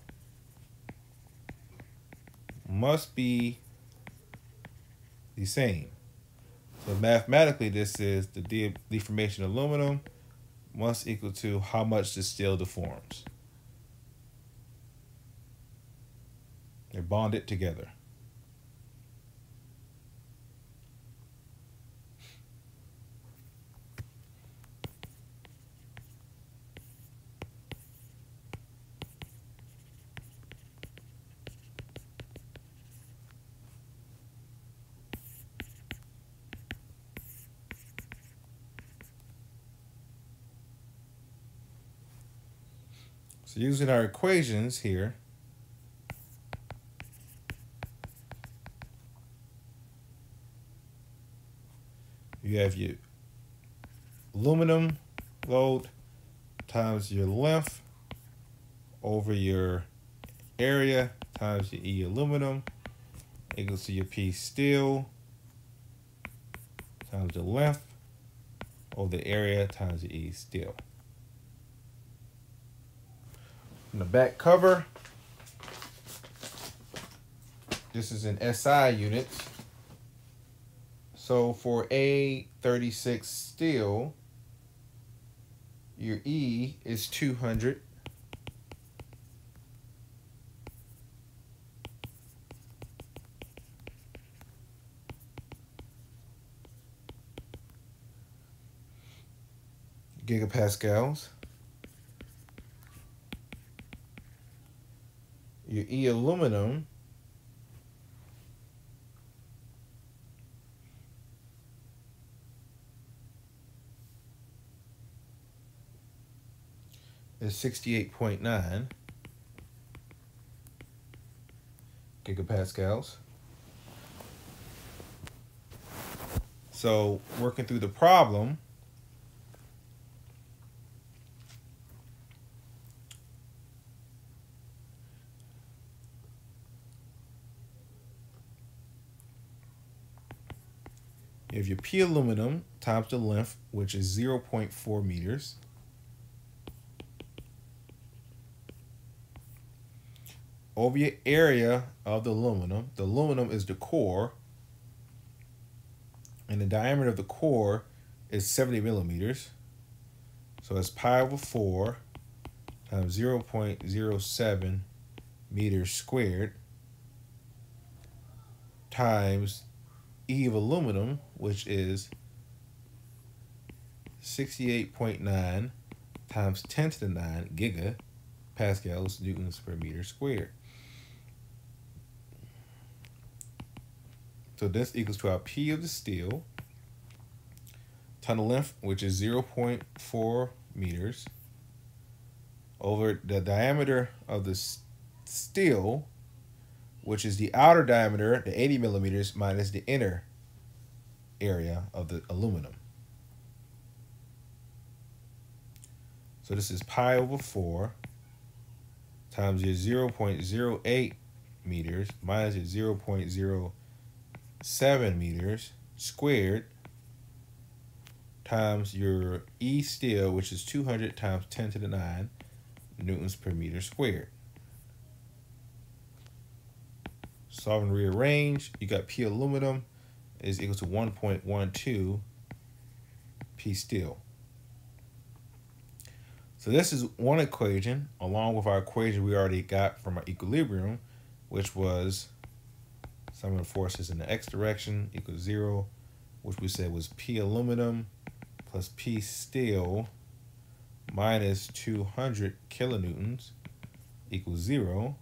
must be the same. So mathematically, this is the deformation of aluminum must equal to how much the steel deforms. They're bonded together. So using our equations here, you have your aluminum load times your length over your area times your E aluminum equals to your P steel times the length over the area times the E steel. In the back cover, this is in SI units. So for A36 steel, your E is 200. Gigapascals. Your E aluminum is 68.9 gigapascals. So working through the problem, you have your P aluminum times the length, which is 0.4 meters. Over your area of the aluminum is the core, and the diameter of the core is 70 millimeters. So it's pi over 4 times 0.07 meters squared times E of aluminum, which is 68.9 times 10 to the 9 gigapascals newtons per meter squared. So this equals to our P of the steel, tunnel length, which is 0.4 meters, over the diameter of the steel, which is the outer diameter, the 80 millimeters, minus the inner area of the aluminum. So this is pi over 4 times your 0.08 meters minus your 0.07 meters squared times your E steel, which is 200 times 10 to the 9 newtons per meter squared. Solve and rearrange. You got P aluminum is equal to 1.12 P steel. So this is one equation, along with our equation we already got from our equilibrium, which was sum of the forces in the x direction equals 0, which we said was P aluminum plus P steel minus 200 kilonewtons equals 0.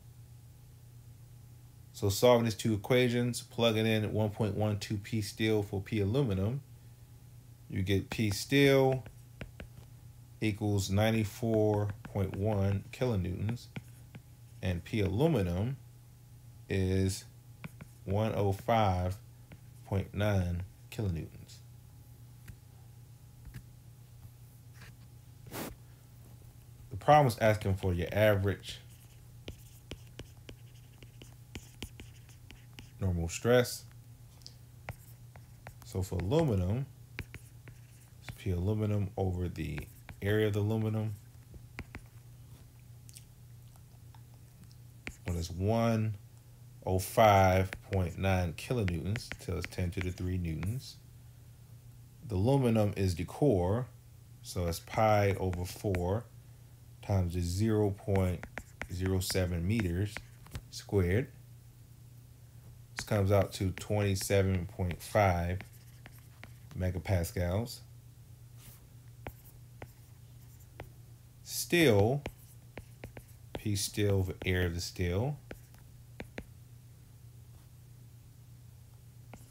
So solving these two equations, plugging in 1.12 P steel for P aluminum, you get P steel equals 94.1 kilonewtons, and P aluminum is 105.9 kilonewtons. The problem is asking for your average normal stress. So for aluminum, it's P aluminum over the area of the aluminum. Well, it's 105.9 kilonewtons till it's 10 to the 3 newtons. The aluminum is the core, so it's pi over 4 times the 0.07 meters squared. This comes out to 27.5 megapascals. Steel, P steel over area of the steel,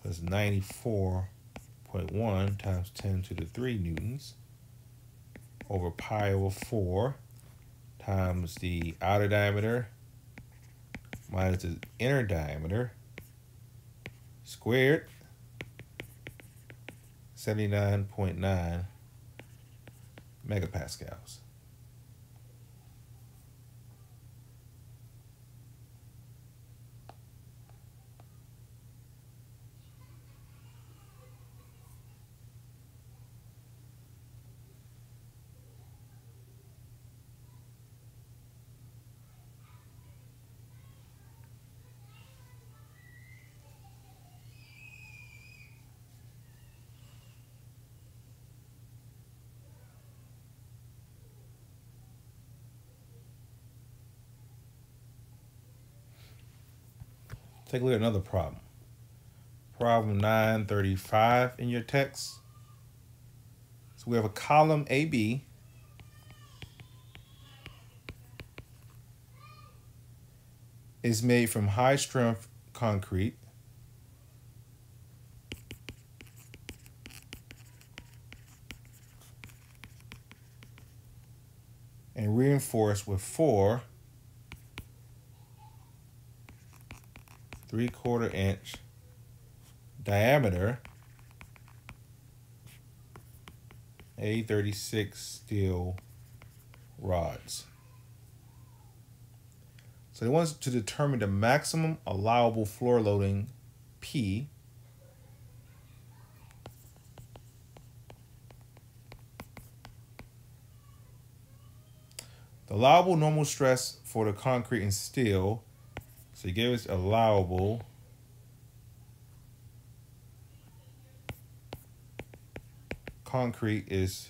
that's 94.1 times 10 to the 3 newtons over pi over 4 times the outer diameter minus the inner diameter squared, 79.9 megapascals. Take a look at another problem. Problem 935 in your text. So we have a column AB. Is made from high strength concrete. And reinforced with 4 3/4 inch diameter A36 steel rods. So they want us to determine the maximum allowable floor loading P the allowable normal stress for the concrete and steel. So he gave us allowable concrete is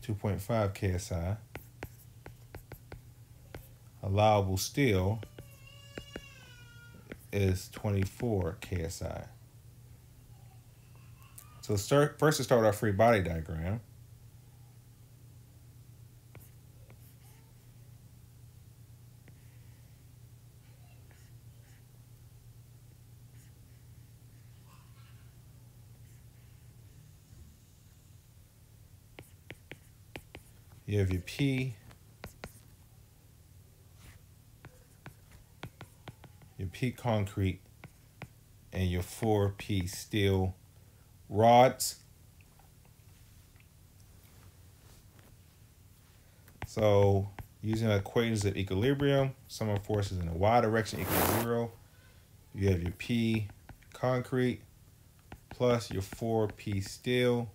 2.5 KSI. Allowable steel is 24 KSI. So first let's start with our free body diagram. You have your P, concrete, and your 4P steel rods. So using equations of equilibrium, sum of forces in the y direction equals 0. You have your P concrete plus your 4P steel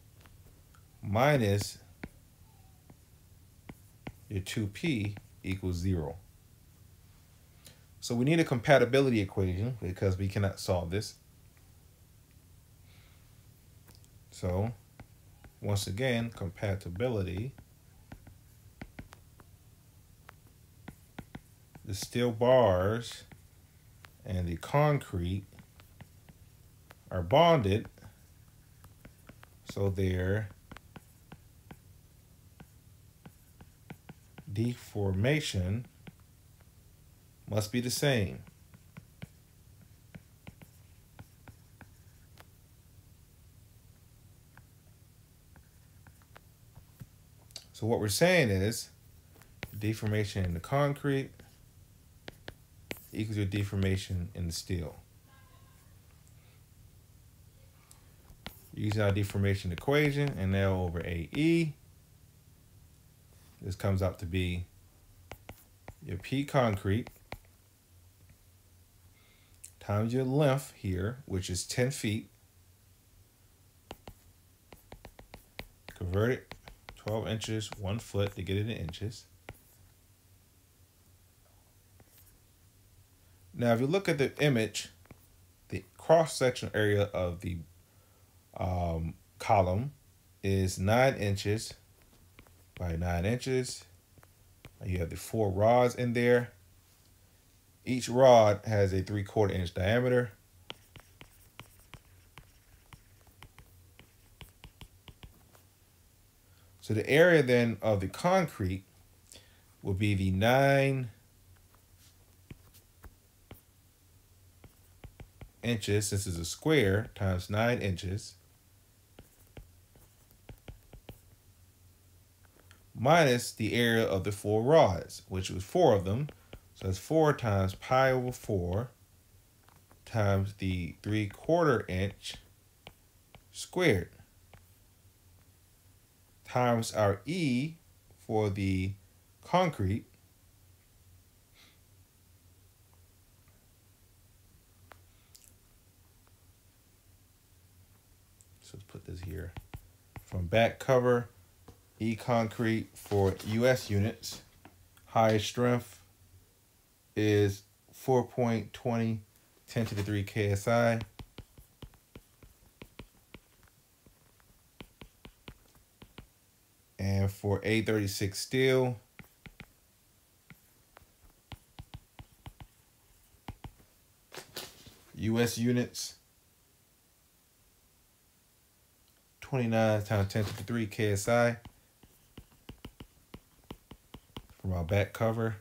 minus your 2P equals 0. So we need a compatibility equation because we cannot solve this. So once again, compatibility. The steel bars and the concrete are bonded, so their deformation must be the same. So what we're saying is deformation in the concrete equals your deformation in the steel. Using our deformation equation, and L over AE, this comes out to be your P concrete times your length here, which is 10 feet, convert it 12 inches, 1 foot to get it in inches. Now, if you look at the image, the cross-section area of the column is 9 inches by 9 inches. You have the 4 rods in there. Each rod has a 3/4 inch diameter. So the area then of the concrete will be the 9 inches, since it's a square, times 9 inches, minus the area of the 4 rods, which was 4 of them. So that's 4 times pi over 4 times the 3/4 inch squared times our E for the concrete. So let's put this here. From back cover, E concrete for US units, highest strength is 4.20 10 to the 3 KSI. And for A36 steel, US units, 29 times 10 to the 3 KSI from our back cover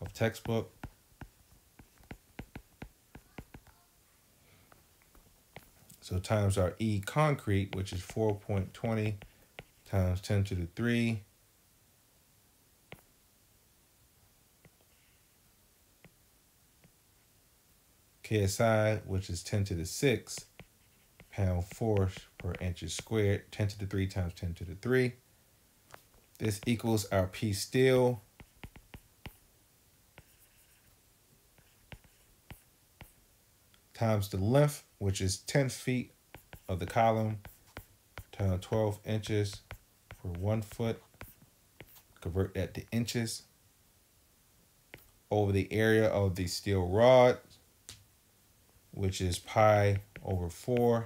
of textbook. So times our E concrete, which is 4.20 times 10 to the 3 KSI, which is 10 to the 6 pound force per inches squared, 10 to the 3 times 10 to the 3. This equals our P steel times the length, which is 10 feet of the column, times 12 inches for 1 foot. Convert that to inches, over the area of the steel rod, which is pi over 4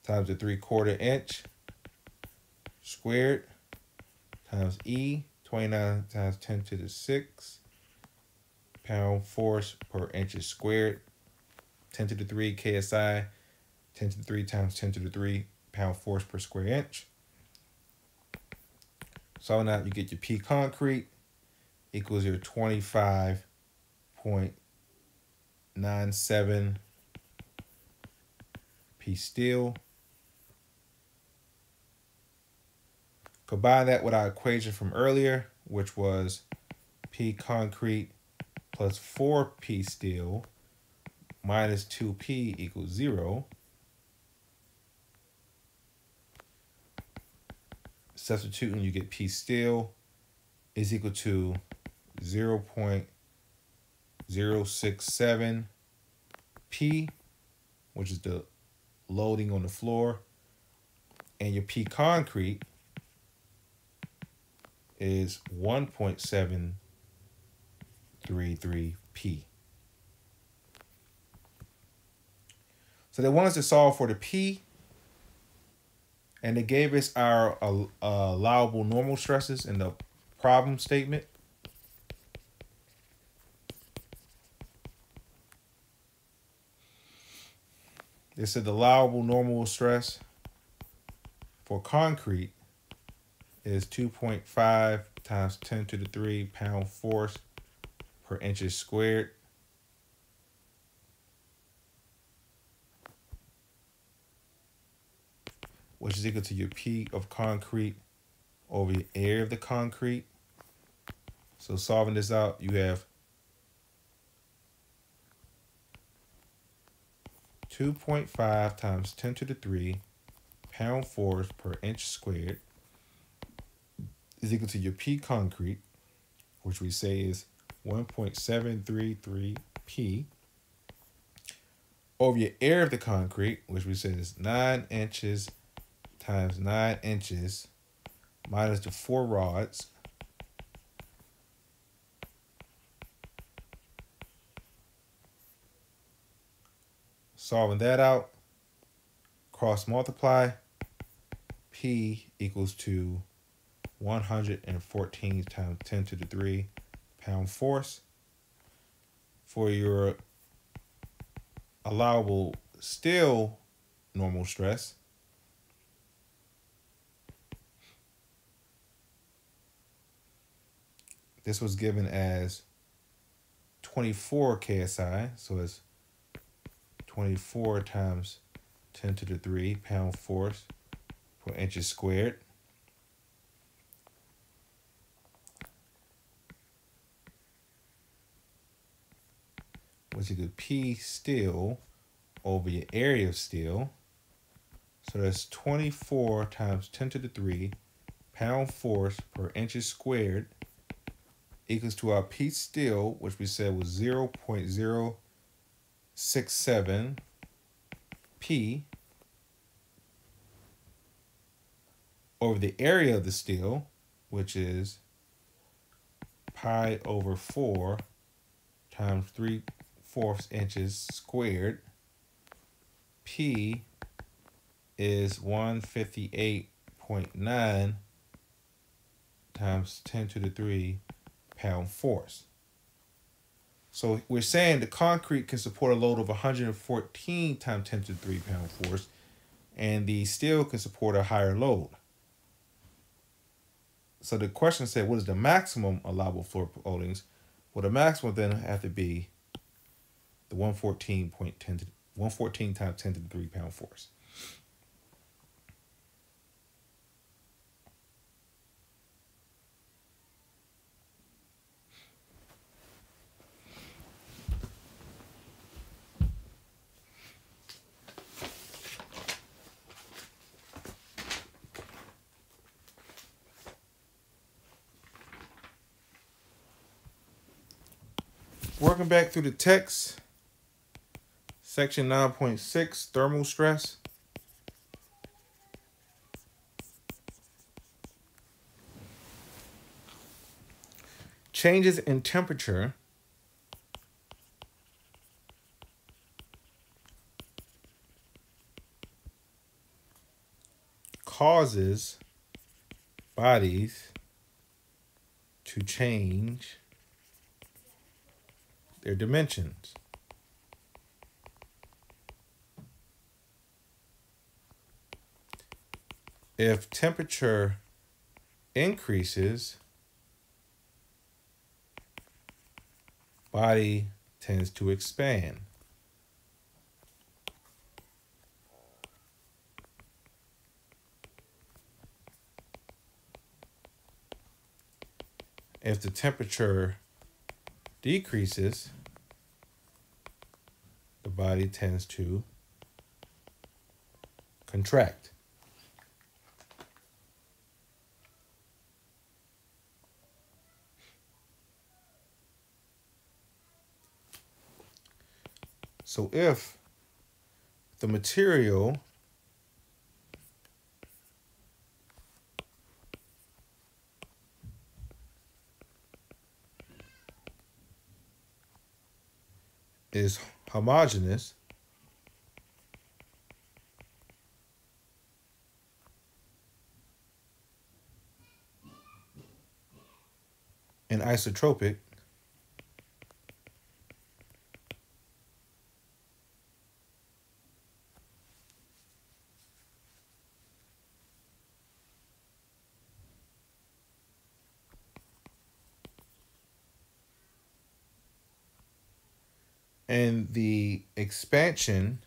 times the 3/4 inch squared times E, 29 times 10 to the 6 pound force per inches squared, 10 to the 3 KSI, 10 to the 3 times 10 to the 3 pound force per square inch. So now you get your P concrete equals your 25.97 P steel. Combine that with our equation from earlier, which was P concrete plus 4P steel minus 2P equals 0. Substituting, you get P steel is equal to 0.067 P, which is the loading on the floor, and your P concrete is 1.733 P. So they want us to solve for the P, and they gave us our allowable normal stresses in the problem statement. They said the allowable normal stress for concrete is 2.5 times 10 to the 3 pound force per inches squared. Which is equal to your P of concrete over your area of the concrete. So solving this out, you have 2.5 times 10 to the 3 pound force per inch squared is equal to your P concrete, which we say is 1.733 P, over your area of the concrete, which we said is 9 inches times 9 inches minus the 4 rods solving that out, cross multiply, P equals to 114 times 10 to the 3 pound force. For your allowable steel normal stress, this was given as 24 KSI, so it's 24 times 10 to the 3 pound force per inches squared. Which is equal to P steel over your area of steel. So that's 24 times 10 to the 3 pound force per inches squared equals to our P steel, which we said was 0.067 P over the area of the steel, which is pi over 4 times 3/4 inches squared. P is 158.9 times 10 to the 3 pound force. So we're saying the concrete can support a load of 114 times 10 to the 3 pound force, and the steel can support a higher load. So the question said, what is the maximum allowable floor loadings? Well, the maximum then have to be the 114 times 10 to the 3 pound force. Working back through the text, section 9.6, thermal stress. Changes in temperature causes bodies to change their dimensions. If temperature increases, body tends to expand. If the temperature decreases, the body tends to contract. So if the material is homogeneous, and isotropic, and the expansion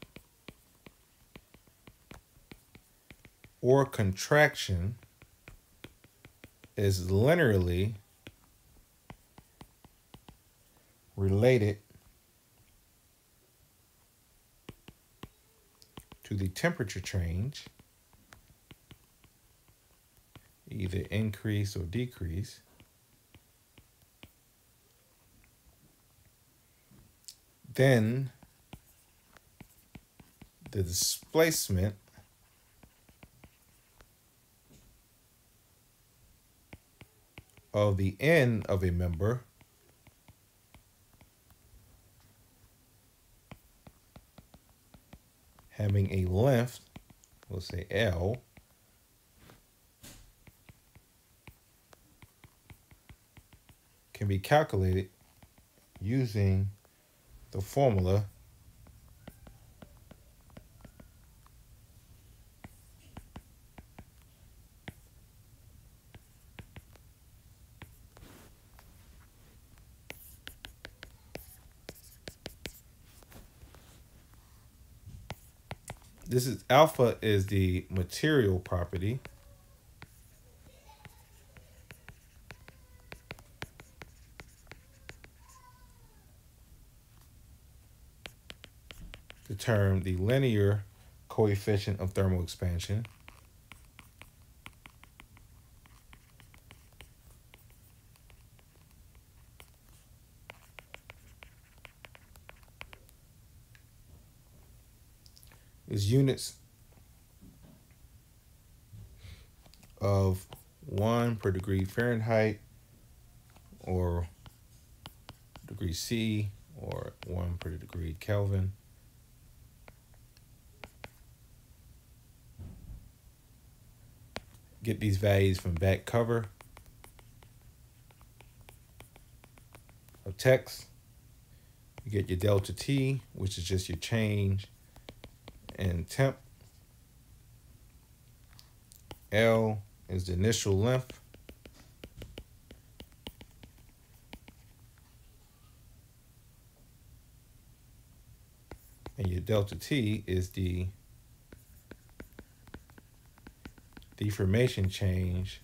or contraction is linearly related to the temperature change, either increase or decrease, then the displacement of the end of a member having a length, we'll say L, can be calculated using the formula this is alpha is the material property. The term the linear coefficient of thermal expansion. Is units of 1 per degree Fahrenheit or degree C or 1 per degree Kelvin. Get these values from back cover of text. You get your delta T, which is just your change in temp. L is the initial length. And your delta T is the deformation change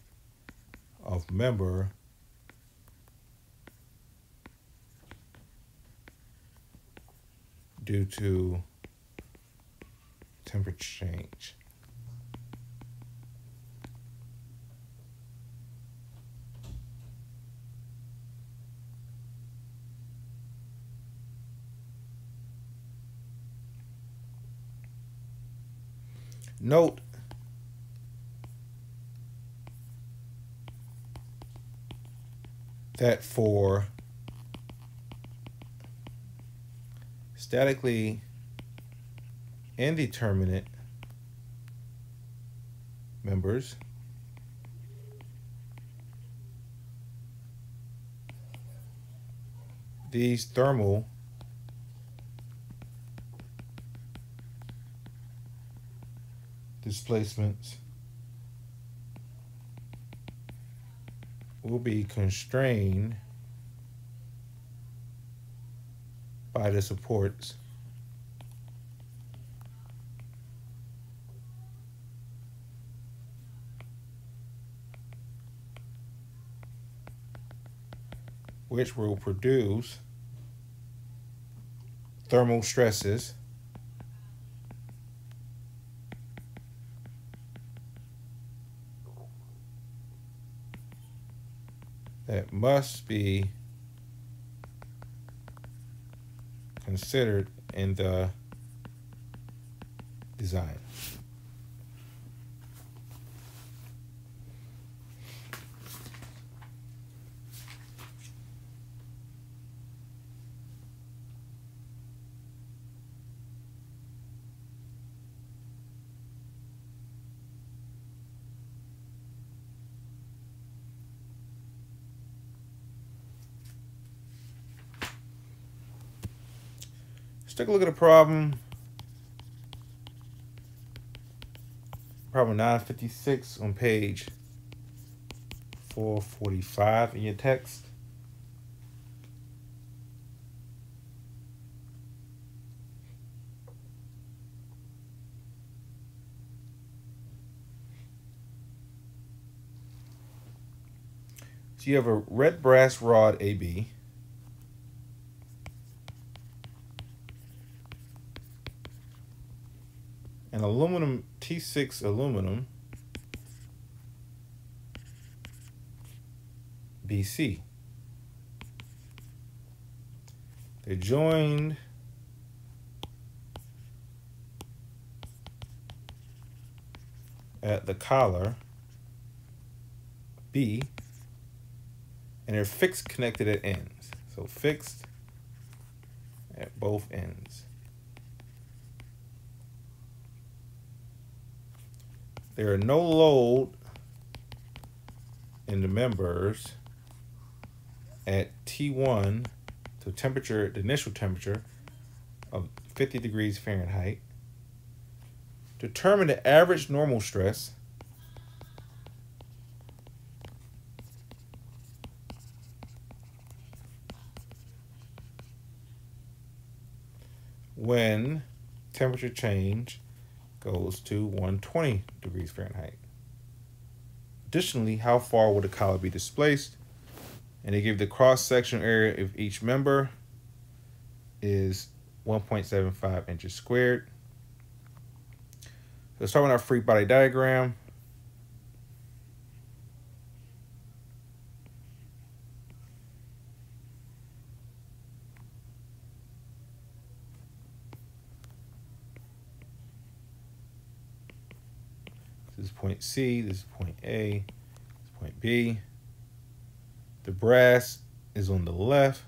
of member due to temperature change. Note that for statically indeterminate members, these thermal displacements will be constrained by the supports which will produce thermal stresses that must be considered in the design. Let's take a look at a problem. Problem 956 on page 445 in your text. So you have a red brass rod AB. An aluminum T6 aluminum BC. They're joined at the collar B, and they're fixed connected at ends. So fixed at both ends. There are no load in the members at T1 to temperature, the initial temperature of 50 degrees Fahrenheit. Determine the average normal stress when temperature change goes to 120 degrees Fahrenheit. Additionally, how far will the collar be displaced? And they give the cross-section area of each member is 1.75 inches squared. So let's start with our free body diagram. This is point C, this is point A, this is point B. The brass is on the left.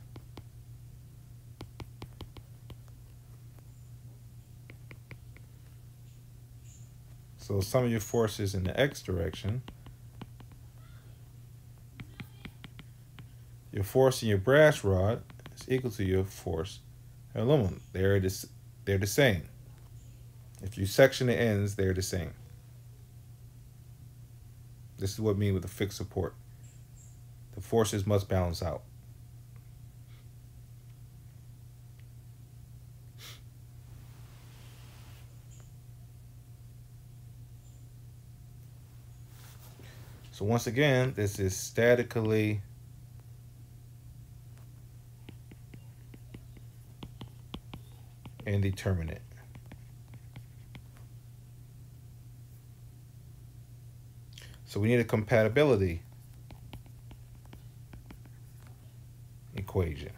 So sum of your forces in the X direction. Your force in your brass rod is equal to your force in aluminum. They're the same. If you section the ends, they're the same. This is what I mean with a fixed support. The forces must balance out. So once again, this is statically indeterminate. So we need a compatibility equation.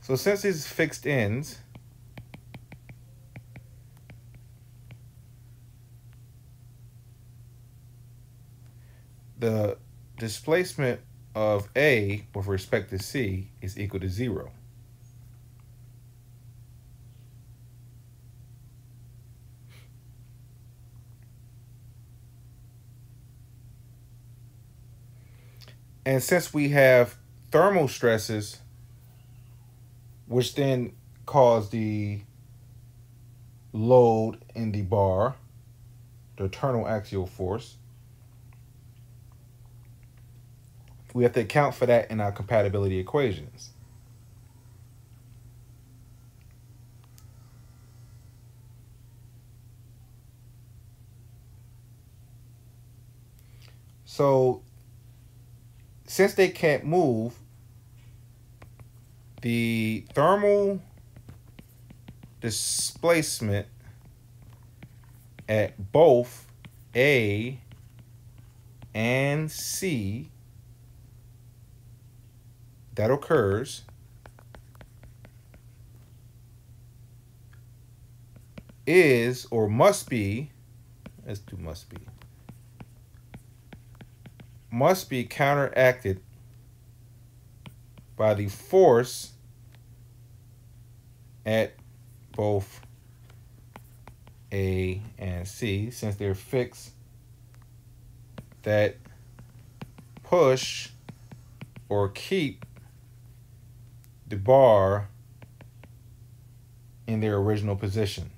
So since these fixed ends, the displacement of A with respect to C is equal to 0. And since we have thermal stresses, which then cause the load in the bar, the internal axial force, we have to account for that in our compatibility equations. So since they can't move, the thermal displacement at both A and C that occurs is or must be, let's do must be counteracted by the force at both A and C, since they're fixed, that push or keep the bar in their original position.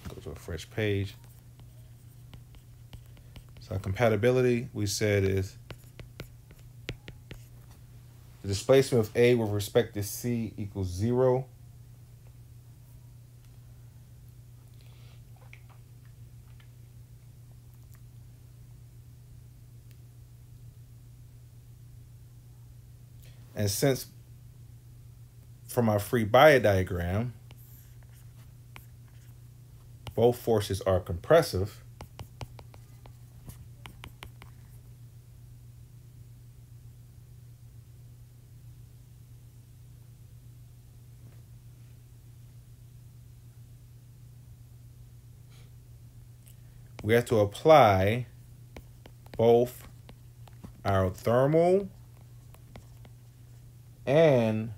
Go to a fresh page. So compatibility, we said, is the displacement of A with respect to C equals 0. And since from our free body diagram, both forces are compressive, we have to apply both our thermal and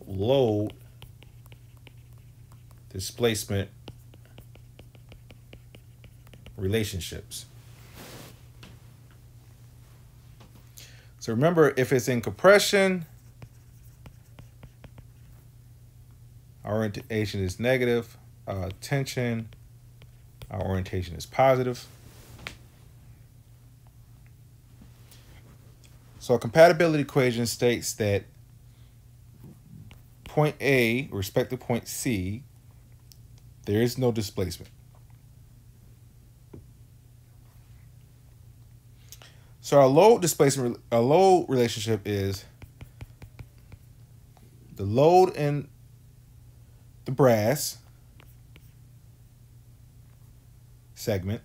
load displacement relationships. So remember, if it's in compression, our orientation is negative. Tension, our orientation is positive. So a compatibility equation states that point A with respect to point C, there is no displacement. So our load displacement, our load relationship is the load in the brass segment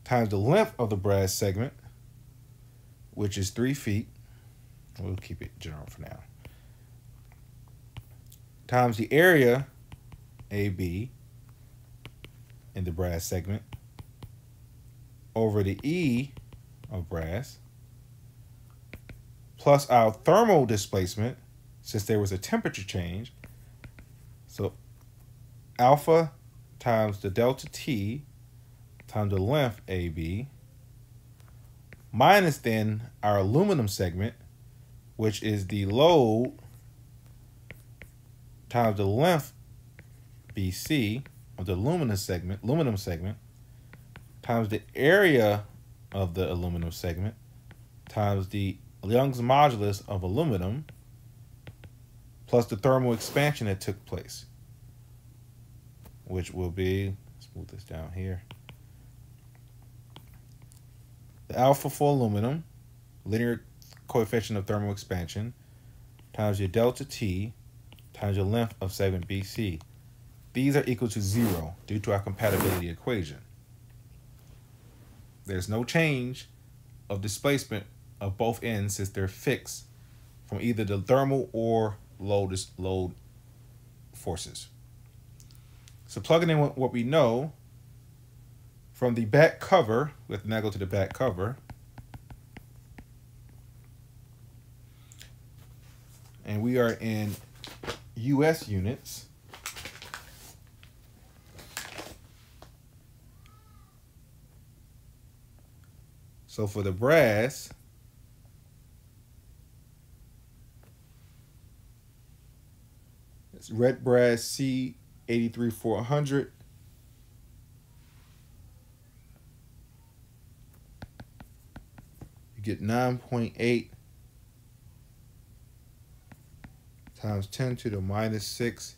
times the length of the brass segment, which is 3 feet. We'll keep it general for now. Times the area, AB, in the brass segment, over the E of brass, plus our thermal displacement, since there was a temperature change. So alpha times the delta T times the length AB, minus then our aluminum segment, which is the load times the length BC of the aluminum segment, times the area of the aluminum segment, times the Young's modulus of aluminum, plus the thermal expansion that took place, which will be, let's move this down here, the alpha for aluminum, linear coefficient of thermal expansion, times your delta T times your length of segment BC. These are equal to 0 due to our compatibility equation. There's no change of displacement of both ends since they're fixed from either the thermal or load forces. So plugging in what we know from the back cover, let's now go to the back cover. And we are in US units. So for the brass, it's red brass C83400. You get 9.8 times 10 to the minus 6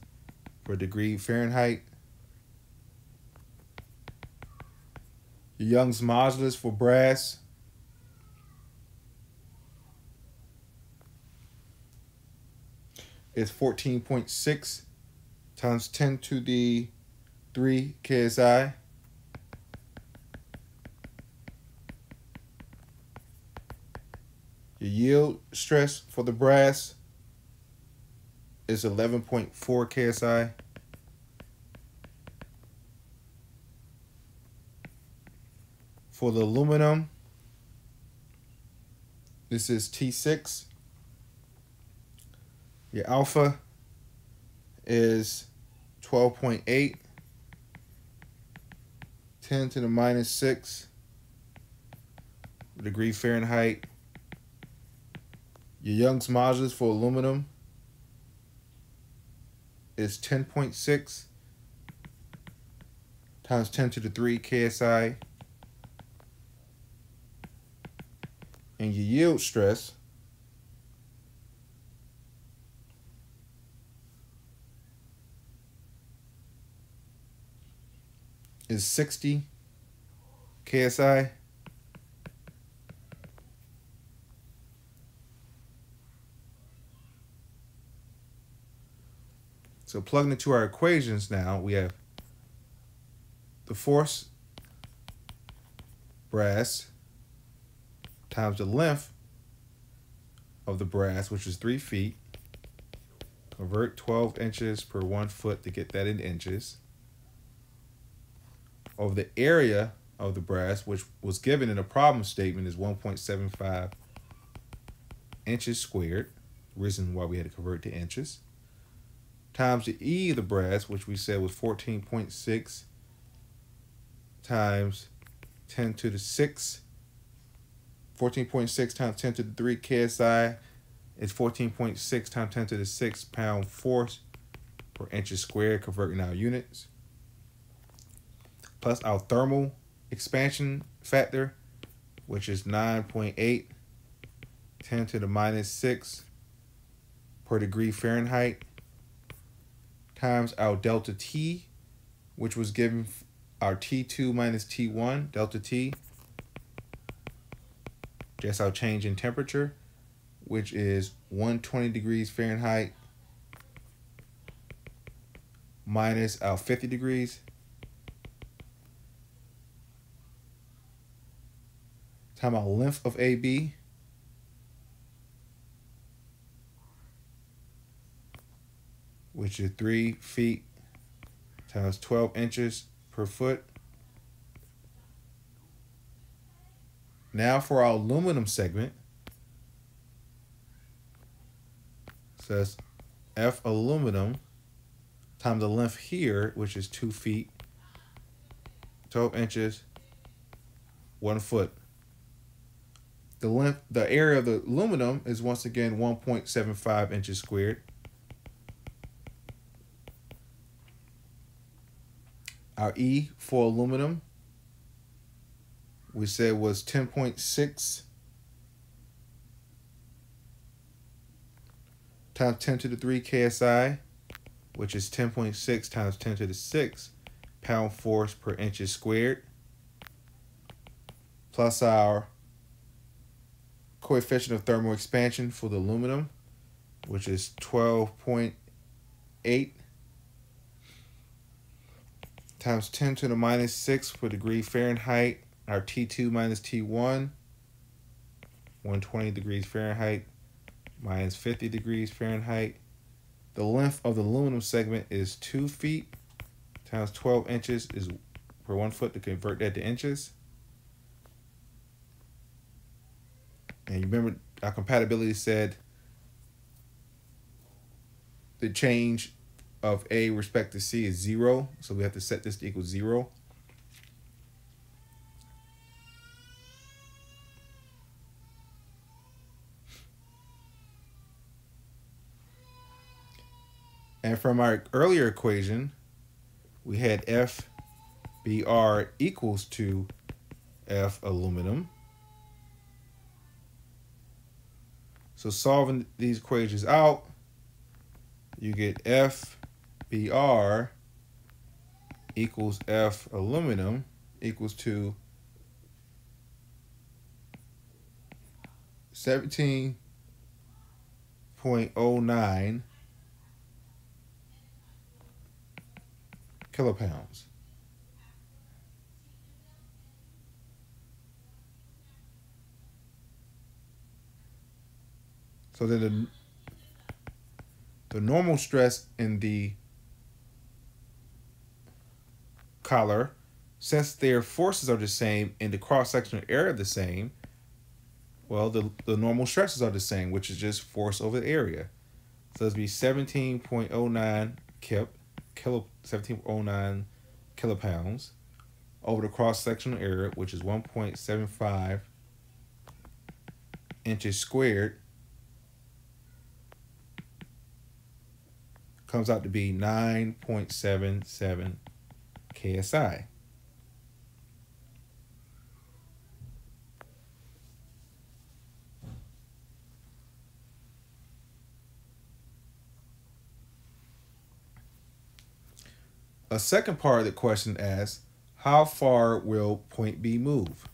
per degree Fahrenheit. Your Young's modulus for brass is 14.6 times 10 to the 3 KSI. Your yield stress for the brass is 11.4 KSI. For the aluminum, this is T6. Your alpha is 12.8, 10 to the minus 6 degree Fahrenheit. Your Young's modulus for aluminum is 10.6 times 10 to the 3 KSI. And your yield stress is 60 KSI. So plugging into our equations now, we have the force brass times the length of the brass, which is 3 feet. Convert 12 inches per 1 foot to get that in inches. Over the area of the brass, which was given in a problem statement, is 1.75 inches squared. Reason why we had to convert to inches. Times the E of the brass, which we said was 14.6 times 10 to the 6. 14.6 times 10 to the 3 KSI is 14.6 times 10 to the 6 pound force per inches squared, converting our units. Plus our thermal expansion factor, which is 9.8, 10 to the minus 6 per degree Fahrenheit, times our delta T, which was given our T2 minus T1, delta T, just our change in temperature, which is 120 degrees Fahrenheit minus our 50 degrees, time our length of AB, which is 3 feet times 12 inches per foot. Now for our aluminum segment, so that's F aluminum times the length here, which is 2 feet, 12 inches, 1 foot. The length, the area of the aluminum is once again 1.75 inches squared. Our E for aluminum, we said was 10.6 times 10 to the 3 KSI, which is 10.6 times 10 to the 6 pound force per inches squared, plus our coefficient of thermal expansion for the aluminum, which is 12.8 times 10 to the minus 6 per degree Fahrenheit. Our T2 minus T1, 120 degrees Fahrenheit minus 50 degrees Fahrenheit. the length of the aluminum segment is 2 feet times 12 inches is per 1 foot to convert that to inches. And you remember our compatibility said the change of A respect to C is 0. So we have to set this to equal 0. And from our earlier equation, we had FBr equals to F aluminum. So solving these equations out, you get FBr equals F aluminum equals to 17.09 kilopounds. So then the normal stress in the collar, since their forces are the same and the cross-sectional area the same, well, the normal stresses are the same, which is just force over the area. So it's be 17.09 kilopounds over the cross-sectional area, which is 1.75 inches squared, comes out to be 9.77 KSI. A second part of the question asks, how far will point B move?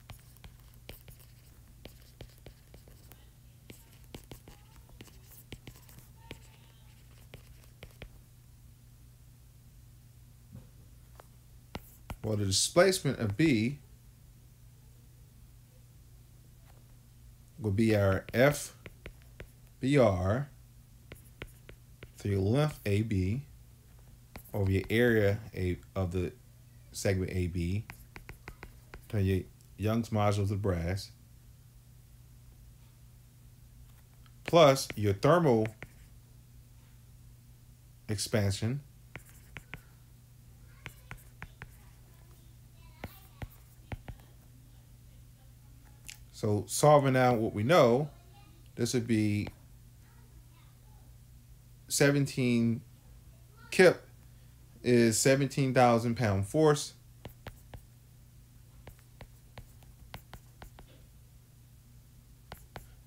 Well, the displacement of B would be our FBr through your length AB over your area of the segment AB, to your Young's modulus of the brass, plus your thermal expansion so solving out what we know, this would be 17 kip is 17,000 pound force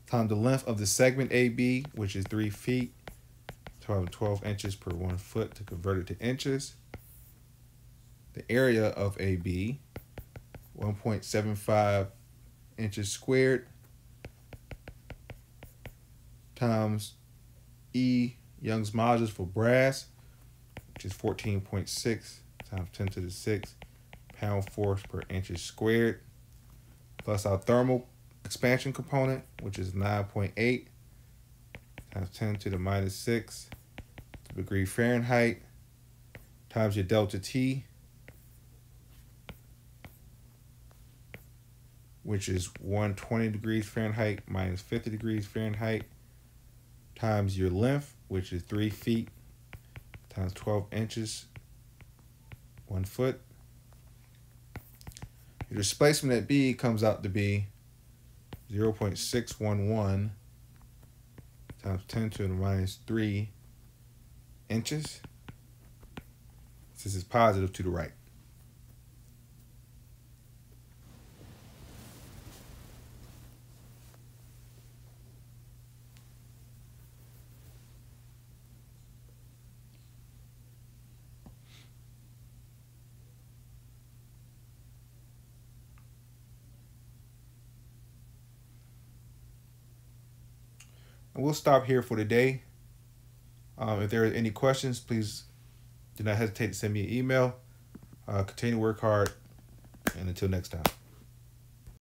times the length of the segment AB, which is 3 feet, 12 inches per 1 foot to convert it to inches. The area of AB, 1.75 inches squared, times E, Young's modulus for brass, which is 14.6 times 10 to the 6 pound force per inches squared, plus our thermal expansion component, which is 9.8 times 10 to the minus 6 degree Fahrenheit, times your delta T, which is 120 degrees Fahrenheit minus 50 degrees Fahrenheit, times your length, which is 3 feet times 12 inches, 1 foot. Your displacement at B comes out to be 0.611 times 10 to the minus 3 inches. This is positive to the right. We'll stop here for today. If there are any questions, please do not hesitate to send me an email. Continue to work hard, and until next time.